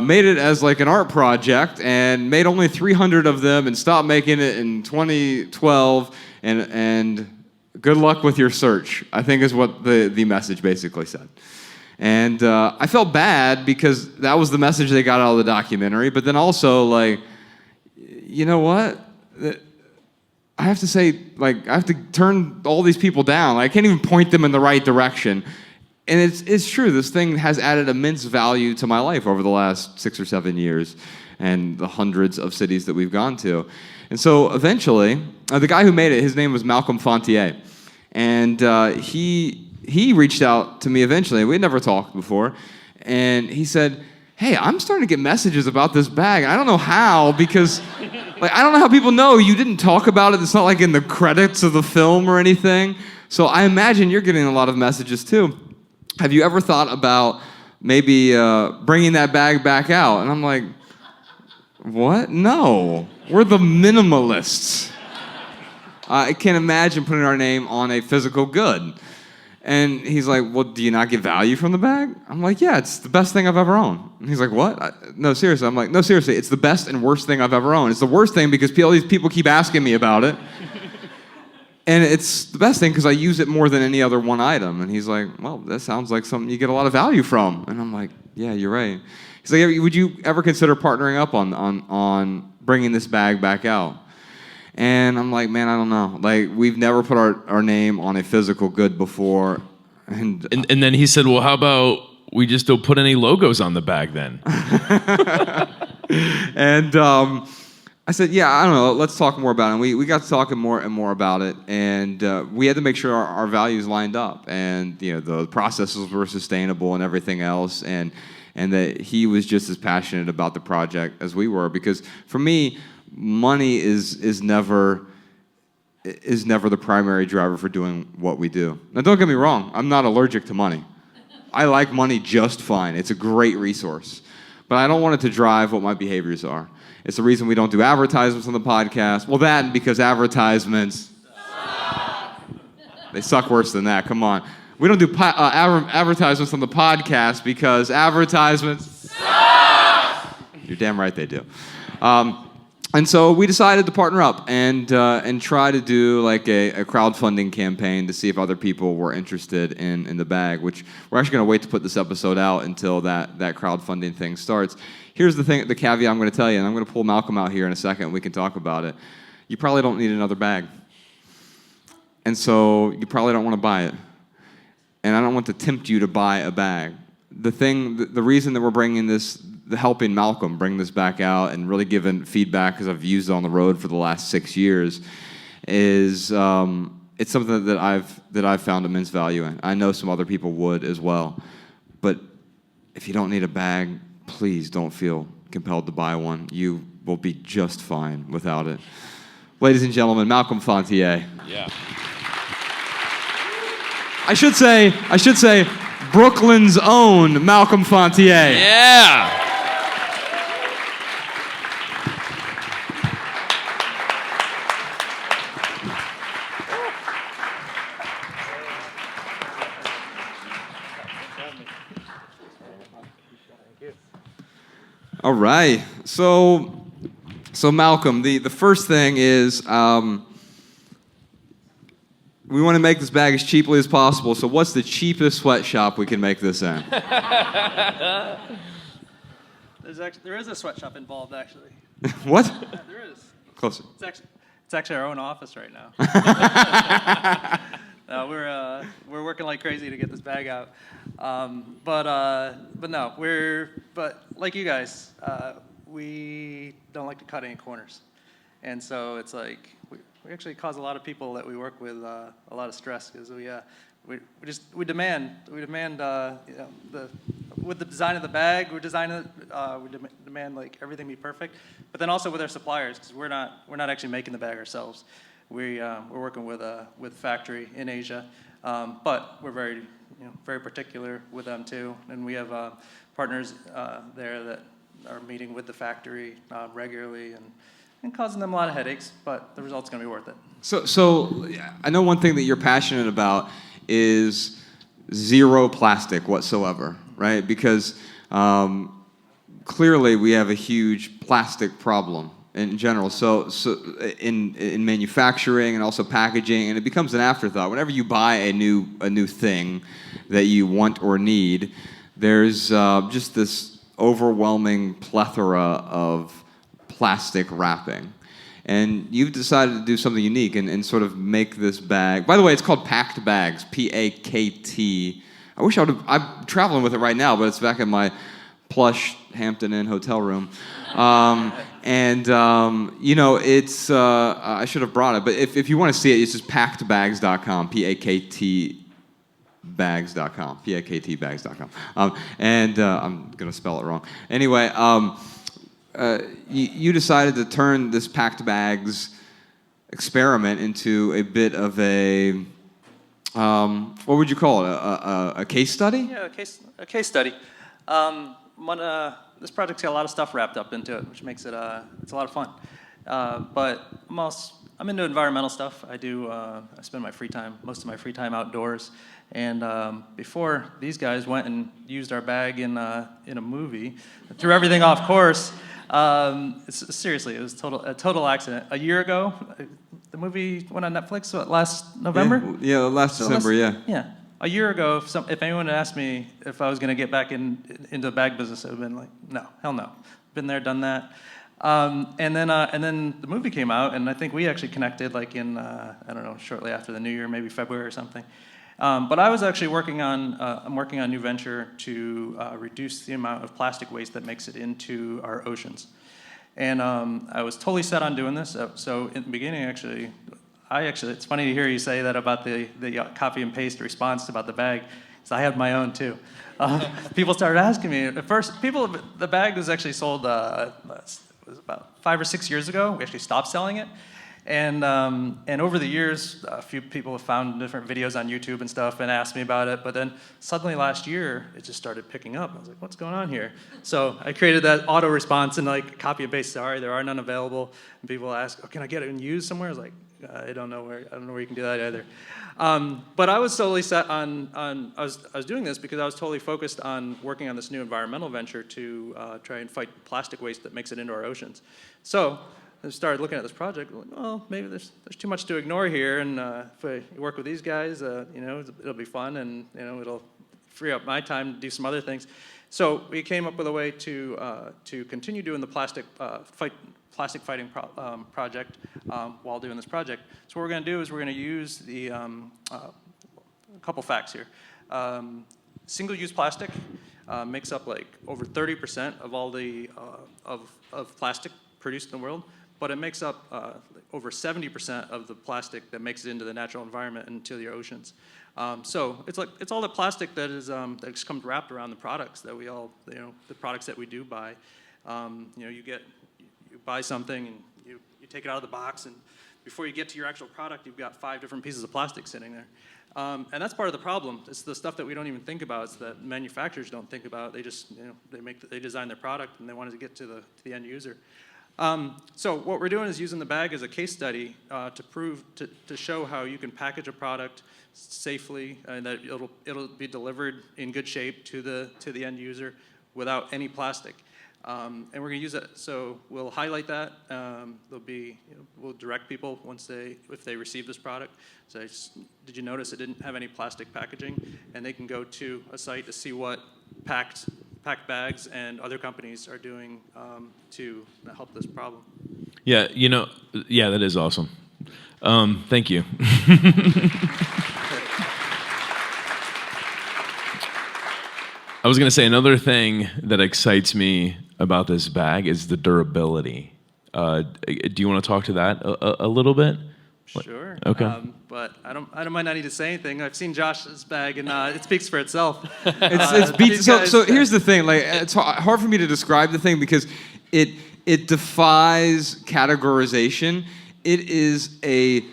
made it as like an art project and made only 300 of them and stopped making it in 2012 and good luck with your search, I think is what the message basically said. And I felt bad because that was the message they got out of the documentary, but then also, like, you know what? I have to say, like, I have to turn all these people down. I can't even point them in the right direction. And it's true, this thing has added immense value to my life over the last 6 or 7 years and the hundreds of cities that we've gone to. And so eventually, the guy who made it, his name was Malcolm Fontier. And he reached out to me eventually. We had never talked before. And he said, hey, I'm starting to get messages about this bag. I don't know how, because Like, I don't know how people know you didn't talk about it. It's not like in the credits of the film or anything. So I imagine you're getting a lot of messages too. Have you ever thought about maybe bringing that bag back out? And I'm like, what? No, we're the Minimalists. I can't imagine putting our name on a physical good. And he's like, well, do you not get value from the bag? I'm like, yeah, it's the best thing I've ever owned. And he's like, what? No, seriously. I'm like, no, seriously, it's the best and worst thing I've ever owned. It's the worst thing because all these people keep asking me about it. And it's the best thing because I use it more than any other one item. And he's like, well, that sounds like something you get a lot of value from. And I'm like, yeah, you're right. He's like, would you ever consider partnering up on bringing this bag back out? And I'm like, man, I don't know. Like, we've never put our name on a physical good before. And then he said, well, how about we just don't put any logos on the bag then? And I said, yeah, I don't know. Let's talk more about it. And we got to talking more and more about it. And we had to make sure our values lined up. And, you know, the processes were sustainable and everything else. And that he was just as passionate about the project as we were. Because for me, money is never the primary driver for doing what we do. Now, don't get me wrong. I'm not allergic to money. I like money just fine. It's a great resource. But I don't want it to drive what my behaviors are. It's the reason we don't do advertisements on the podcast. Well, that and because advertisements, they suck worse than that. Come on. We don't do advertisements on the podcast because advertisements suck. You're damn right they do. And so we decided to partner up and try to do like a crowdfunding campaign to see if other people were interested in the bag, which we're actually going to wait to put this episode out until that crowdfunding thing starts. Here's the caveat I'm going to tell you, and I'm going to pull Malcolm out here in a second and we can talk about it. You probably don't need another bag. And so you probably don't want to buy it. And I don't want to tempt you to buy a bag. The reason that we're bringing this, helping Malcolm bring this back out and really giving feedback, because I've used it on the road for the last 6 years, is it's something that I've found immense value in. I know some other people would as well. But if you don't need a bag, please don't feel compelled to buy one. You will be just fine without it. Ladies and gentlemen, Malcolm Fontier. Yeah. I should say Brooklyn's own Malcolm Fontier. Yeah. All right. So Malcolm, the first thing is we want to make this bag as cheaply as possible. So what's the cheapest sweatshop we can make this in? There is a sweatshop involved, actually. What? Yeah, there is. Closer. It's actually our own office right now. No, we're working like crazy to get this bag out. But like you guys, we don't like to cut any corners, and so it's like we actually cause a lot of people that we work with a lot of stress because we demand with the design of the bag we demand like everything be perfect, but then also with our suppliers because we're not actually making the bag ourselves. We're working with a factory in Asia, but we're very particular with them too, and we have partners there that are meeting with the factory regularly and causing them a lot of headaches, but the result's going to be worth it. So I know one thing that you're passionate about is zero plastic whatsoever, right? Because clearly we have a huge plastic problem in general. So in manufacturing and also packaging, and it becomes an afterthought. Whenever you buy a new thing that you want or need, there's just this overwhelming plethora of plastic wrapping. And you've decided to do something unique and sort of make this bag. By the way, it's called Packed Bags, P-A-K-T. I wish I'm traveling with it right now, but it's back in my plush Hampton Inn hotel room. It's, I should have brought it, but if you want to see it, it's just packedbags.com, P-A-K-T bags.com, P-A-K-T bags.com. I'm going to spell it wrong. Anyway, you decided to turn this packed bags experiment into a bit of a, what would you call it, a case study? Yeah, a case study. This project's got a lot of stuff wrapped up into it, which makes it it's a lot of fun. But I'm into environmental stuff. I spend most of my free time outdoors. And before these guys went and used our bag in a movie, threw everything off course. Seriously, it was a total accident. A year ago, the movie went on Netflix last November. Yeah, last December. Yeah. A year ago, if anyone had asked me if I was going to get back into the bag business, I would have been like, no, hell no. Been there, done that. And then the movie came out, and I think we actually connected like in I don't know, shortly after the new year, maybe February or something. But I was actually working on a new venture to reduce the amount of plastic waste that makes it into our oceans. And I was totally set on doing this. So in the beginning, it's funny to hear you say that about the copy and paste response about the bag, because I had my own too. People started asking me. At first, the bag was actually sold, it was about 5 or 6 years ago. We actually stopped selling it. And over the years, a few people have found different videos on YouTube and stuff and asked me about it. But then suddenly last year, it just started picking up. I was like, what's going on here? So I created that auto response and like copy and paste. Sorry, there are none available. And people ask, oh, can I get it and used somewhere? I was like, I don't know where you can do that either. But I was totally set on I was doing this because I was totally focused on working on this new environmental venture to try and fight plastic waste that makes it into our oceans. So I started looking at this project, like, well, maybe there's too much to ignore here, and if I work with these guys, it'll be fun, and it'll free up my time to do some other things. So we came up with a way to continue doing the plastic fighting project while doing this project. So what we're going to do is we're going to use a couple facts here. Single-use plastic makes up like over 30% of all the of plastic produced in the world. But it makes up over 70% of the plastic that makes it into the natural environment and into the oceans. So it's all the plastic that just comes wrapped around the products that we all, the products that we do buy. You buy something and you take it out of the box, and before you get to your actual product, you've got 5 different pieces of plastic sitting there. And that's part of the problem. It's the stuff that we don't even think about. It's that manufacturers don't think about. They just, they design their product and they want it to get to the end user. So what we're doing is using the bag as a case study to show how you can package a product safely and that it'll be delivered in good shape to the end user without any plastic. And we're going to use it. So we'll highlight that. We'll direct people if they receive this product. So did you notice it didn't have any plastic packaging? And they can go to a site to see what packed bags and other companies are doing to help this problem. Yeah, that is awesome. Thank you. I was going to say another thing that excites me about this bag is the durability. Do you want to talk to that a little bit? Sure. Okay. But I might not need to say anything. I've seen Josh's bag, and it speaks for itself. So here's the thing. Like, it's hard for me to describe the thing because it defies categorization. It is a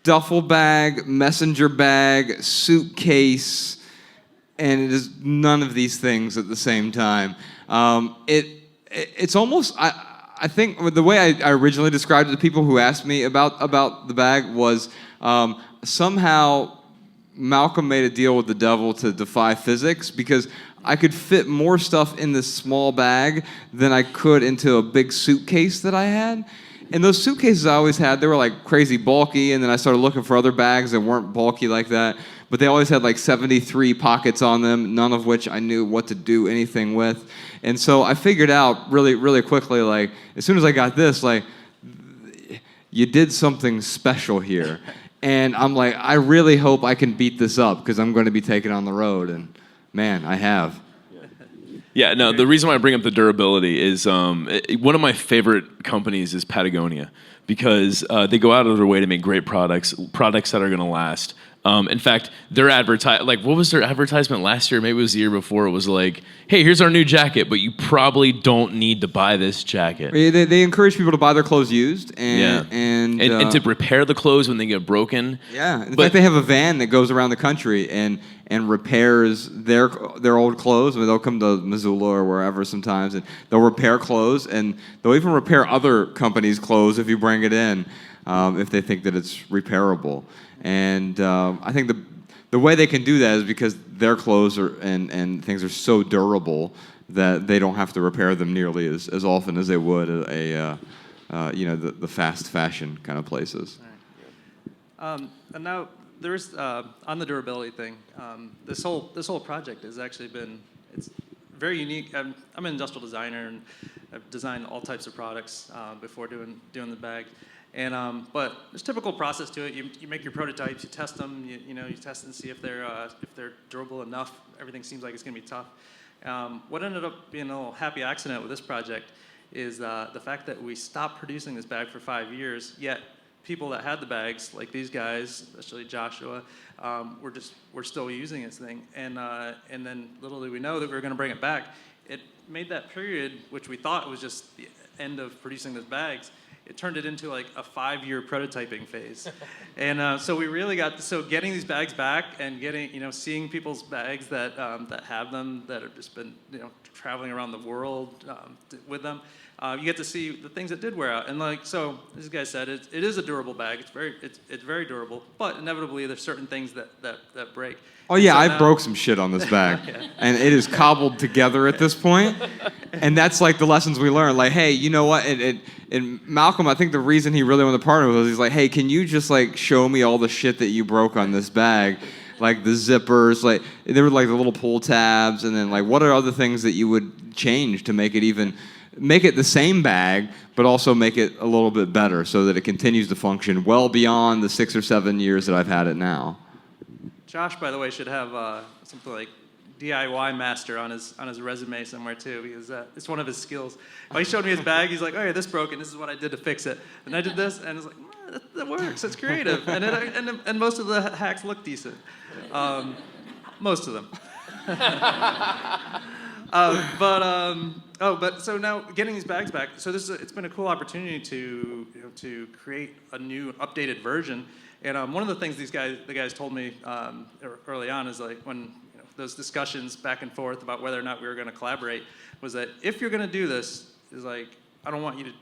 duffel bag, messenger bag, suitcase, and it is none of these things at the same time. It's almost. I think the way I originally described it to people who asked me about the bag was somehow Malcolm made a deal with the devil to defy physics because I could fit more stuff in this small bag than I could into a big suitcase that I had. And those suitcases I always had, they were like crazy bulky, and then I started looking for other bags that weren't bulky like that. But they always had like 73 pockets on them, none of which I knew what to do anything with. And so I figured out really, really quickly, like, as soon as I got this, like, you did something special here. And I'm like, I really hope I can beat this up because I'm going to be taking it on the road. And man, I have. Yeah, no, the reason why I bring up the durability is one of my favorite companies is Patagonia because they go out of their way to make great products that are going to last In fact, their what was their advertisement last year? Maybe it was the year before. It was like, hey, here's our new jacket, but you probably don't need to buy this jacket. They encourage people to buy their clothes used and to repair the clothes when they get broken. Yeah, in fact, they have a van that goes around the country and repairs their old clothes. I mean, they'll come to Missoula or wherever sometimes, and they'll repair clothes, and they'll even repair other companies' clothes if you bring it in, if they think that it's repairable. And I think the way they can do that is because their clothes and things are so durable that they don't have to repair them nearly as often as they would the fast fashion kind of places. And now there's on the durability thing. This whole project has actually it's very unique. I'm an industrial designer, and I've designed all types of products before doing the bag. And but there's a typical process to it. You make your prototypes, you test them, you test and see if they're durable enough. Everything seems like it's gonna be tough. What ended up being a little happy accident with this project is the fact that we stopped producing this bag for 5 years. Yet people that had the bags, like these guys, especially Joshua, we're still using this thing. And then little did we know that we were gonna bring it back. It made that period, which we thought was just the end of producing those bags, it turned it into like a 5-year prototyping phase. And so we really getting these bags back and seeing people's bags that have them, that have just been, traveling around the world with them. You get to see the things that did wear out. And so this guy said, it is a durable bag. It's very durable, but inevitably there's certain things that break. Oh yeah, I broke some shit on this bag, and it is cobbled together at this point. And that's like the lessons we learned. Like, hey, you know what? And Malcolm, I think the reason he really wanted to partner with us, he's like, hey, can you just show me all the shit that you broke on this bag? Like the zippers, there were the little pull tabs, and then what are other things that you would change to make it the same bag, but also make it a little bit better so that it continues to function well beyond the 6 or 7 years that I've had it now. Josh, by the way, should have something like DIY master on his resume somewhere too, because it's one of his skills. When he showed me his bag, he's like, "Oh yeah, this broke, and this is what I did to fix it." And I did this, and it's like, that works. That's creative, and most of the hacks look decent. Most of them. But so now getting these bags back. So it's been a cool opportunity to create a new updated version. And one of the things the guys told me early on is when those discussions back and forth about whether or not we were going to collaborate was that if you're going to do this, is we don't want you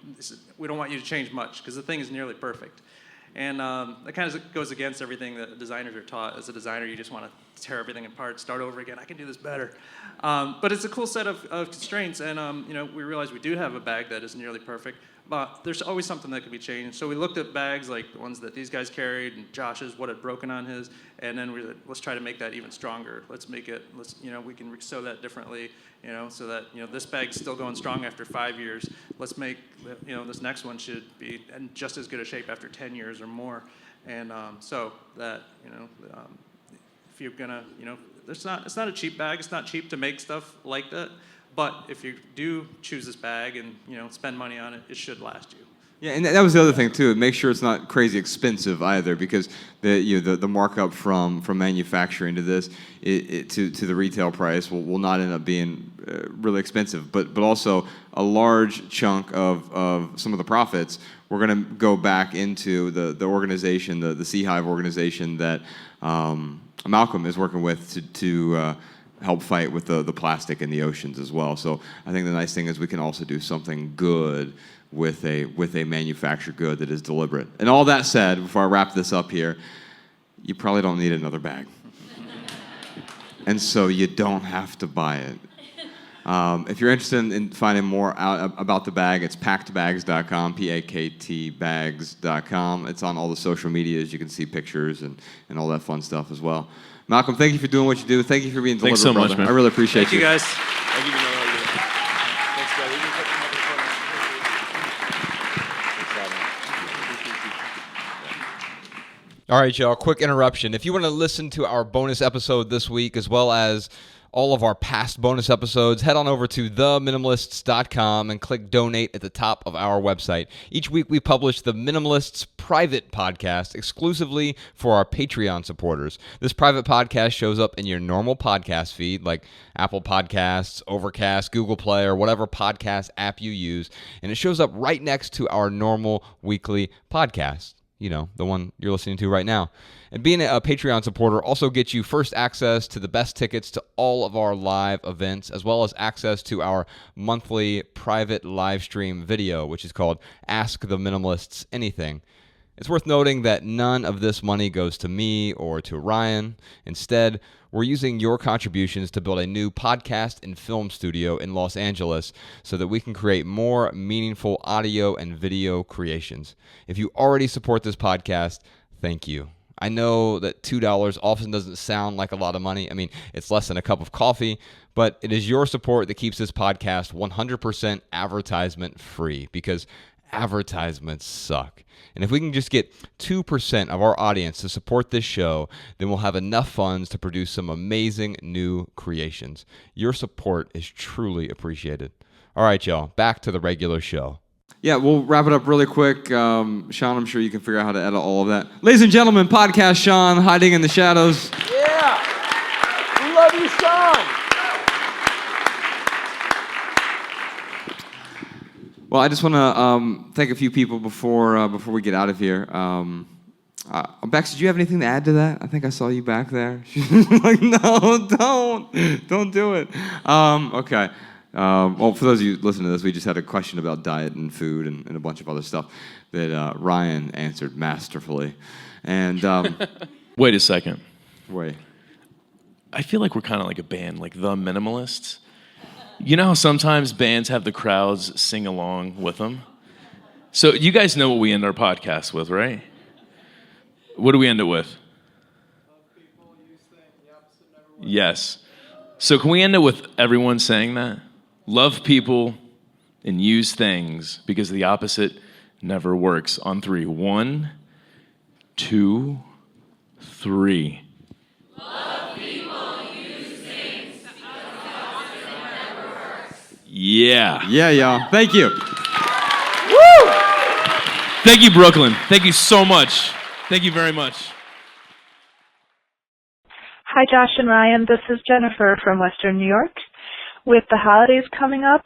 to change much because the thing is nearly perfect. And that kind of goes against everything that designers are taught. As a designer, you just want to tear everything apart, start over again. I can do this better. But it's a cool set of constraints, and we realize we do have a bag that is nearly perfect, but there's always something that could be changed. So we looked at bags like the ones that these guys carried and Josh's, what had broken on his, and then let's try to make that even stronger. We can sew that differently, so that this bag's still going strong after 5 years. Let's make this next one should be in just as good a shape after 10 years or more, and so that if you're gonna it's not a cheap bag. It's not cheap to make stuff like that. But if you do choose this bag and spend money on it, it should last you. Yeah, and that was the other thing too. Make sure it's not crazy expensive either, because the markup from manufacturing to this to the retail price will not end up being really expensive. But also a large chunk of some of the profits we're going to go back into the organization, the Sea Hive organization that Malcolm is working with to help fight with the plastic in the oceans as well. So I think the nice thing is we can also do something good with a manufactured good that is deliberate. And all that said, before I wrap this up here, you probably don't need another bag. And so you don't have to buy it. If you're interested in finding more out about the bag, it's packedbags.com, paktbags.com. It's on all the social medias. You can see pictures and all that fun stuff as well. Malcolm, thank you for doing what you do. Thank you for being deliberate, Thanks so much, brother. man. I really appreciate Thank you, guys. I'll give you another idea. Thanks, guys. All right, y'all, quick interruption. If you want to listen to our bonus episode this week, as well as all of our past bonus episodes, head on over to theminimalists.com and click donate at the top of our website. Each week we publish the Minimalists private podcast exclusively for our Patreon supporters. This private podcast shows up in your normal podcast feed like Apple Podcasts, Overcast, Google Play, or whatever podcast app you use, and it shows up right next to our normal weekly podcast. You know, the one you're listening to right now. And being a Patreon supporter also gets you first access to the best tickets to all of our live events, as well as access to our monthly private live stream video, which is called Ask the Minimalists Anything. It's worth noting that none of this money goes to me or to Ryan. Instead, we're using your contributions to build a new podcast and film studio in Los Angeles so that we can create more meaningful audio and video creations. If you already support this podcast, thank you. I know that $2 often doesn't sound like a lot of money. I mean, it's less than a cup of coffee, but it is your support that keeps this podcast 100% advertisement free, because advertisements suck. And if we can just get 2% of our audience to support this show, then we'll have enough funds to produce some amazing new creations. Your support is truly appreciated. All right, y'all, back to the regular show. Yeah, we'll wrap it up really quick. Sean, I'm sure you can figure out how to edit all of that. Ladies and gentlemen, podcast Sean, hiding in the shadows. Yeah! We love you, Sean! Well, I just want to thank a few people before we get out of here. Bex, did you have anything to add to that? I think I saw you back there. Like, no, don't do it. Okay. Well, for those of you listening to this, we just had a question about diet and food and a bunch of other stuff that Ryan answered masterfully. And Wait a second. Wait. I feel like we're kind of like a band, like the Minimalists. You know how sometimes bands have the crowds sing along with them? So you guys know what we end our podcast with, right? What do we end it with? Yes. So can we end it with everyone saying that? Love people and use things, because the opposite never works. On 3. 1, 2, 3. Love people, use things, because the opposite never works. Yeah. Yeah, y'all. Thank you. Woo! Thank you, Brooklyn. Thank you so much. Thank you very much. Hi, Josh and Ryan. This is Jennifer from Western New York. With the holidays coming up,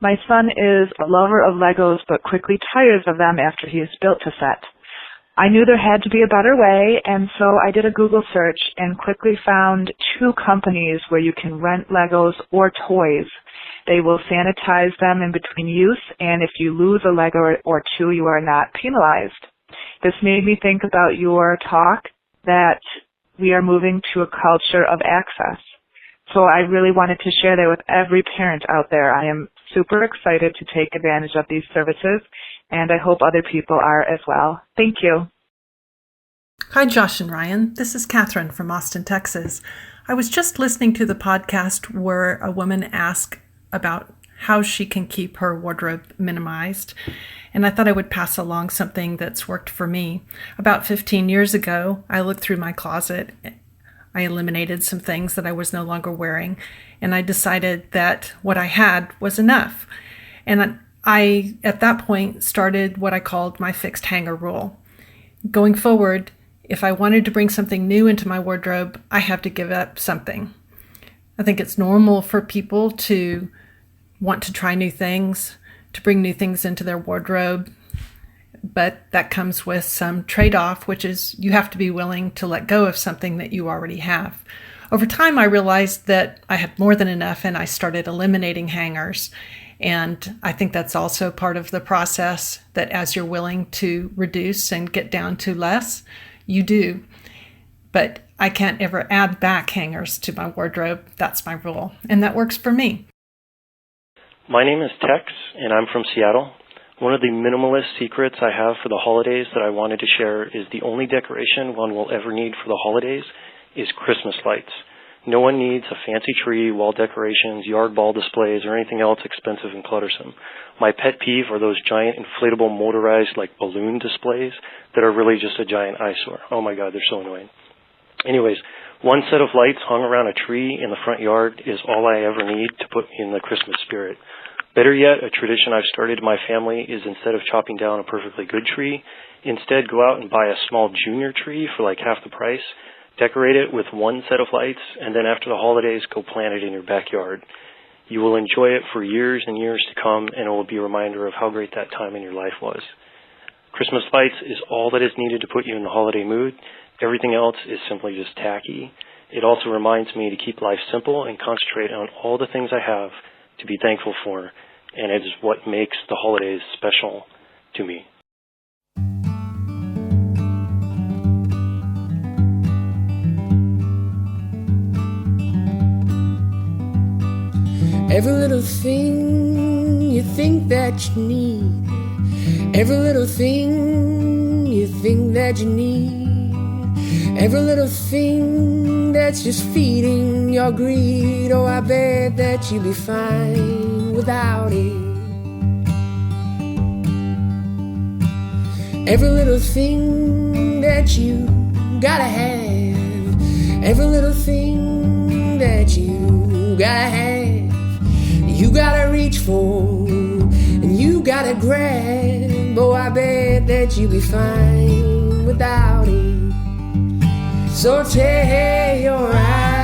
my son is a lover of Legos but quickly tires of them after he has built a set. I knew there had to be a better way, and so I did a Google search and quickly found 2 companies where you can rent Legos or toys. They will sanitize them in between use, and if you lose a Lego or 2, you are not penalized. This made me think about your talk that we are moving to a culture of access. So I really wanted to share that with every parent out there. I am super excited to take advantage of these services, and I hope other people are as well. Thank you. Hi, Josh and Ryan. This is Catherine from Austin, Texas. I was just listening to the podcast where a woman asked about how she can keep her wardrobe minimized, and I thought I would pass along something that's worked for me. About 15 years ago, I looked through my closet. I eliminated some things that I was no longer wearing, and I decided that what I had was enough. And I, at that point, started what I called my fixed hanger rule. Going forward, if I wanted to bring something new into my wardrobe, I have to give up something. I think it's normal for people to want to try new things, to bring new things into their wardrobe, but that comes with some trade-off, which is you have to be willing to let go of something that you already have. Over time, I realized that I had more than enough, and I started eliminating hangers. And I think that's also part of the process, that as you're willing to reduce and get down to less, you do. But I can't ever add back hangers to my wardrobe. That's my rule, and that works for me. My name is Tex, and I'm from Seattle. One of the minimalist secrets I have for the holidays that I wanted to share is the only decoration one will ever need for the holidays is Christmas lights. No one needs a fancy tree, wall decorations, yard ball displays, or anything else expensive and cluttersome. My pet peeve are those giant inflatable motorized balloon displays that are really just a giant eyesore. Oh my God, they're so annoying. Anyways, One set of lights hung around a tree in the front yard is all I ever need to put me in the Christmas spirit. Better yet, a tradition I've started in my family is instead of chopping down a perfectly good tree, instead go out and buy a small junior tree for like half the price, decorate it with one set of lights, and then after the holidays, go plant it in your backyard. You will enjoy it for years and years to come, and it will be a reminder of how great that time in your life was. Christmas lights is all that is needed to put you in the holiday mood. Everything else is simply just tacky. It also reminds me to keep life simple and concentrate on all the things I have to be thankful for, and it is what makes the holidays special to me. Every little thing you think that you need, every little thing you think that you need, every little thing that's just feeding your greed. Oh, I bet that you'd be fine without it. Every little thing that you gotta have, every little thing that you gotta have, you gotta reach for, and you gotta grab. Oh, I bet that you'd be fine without it. So tear your eyes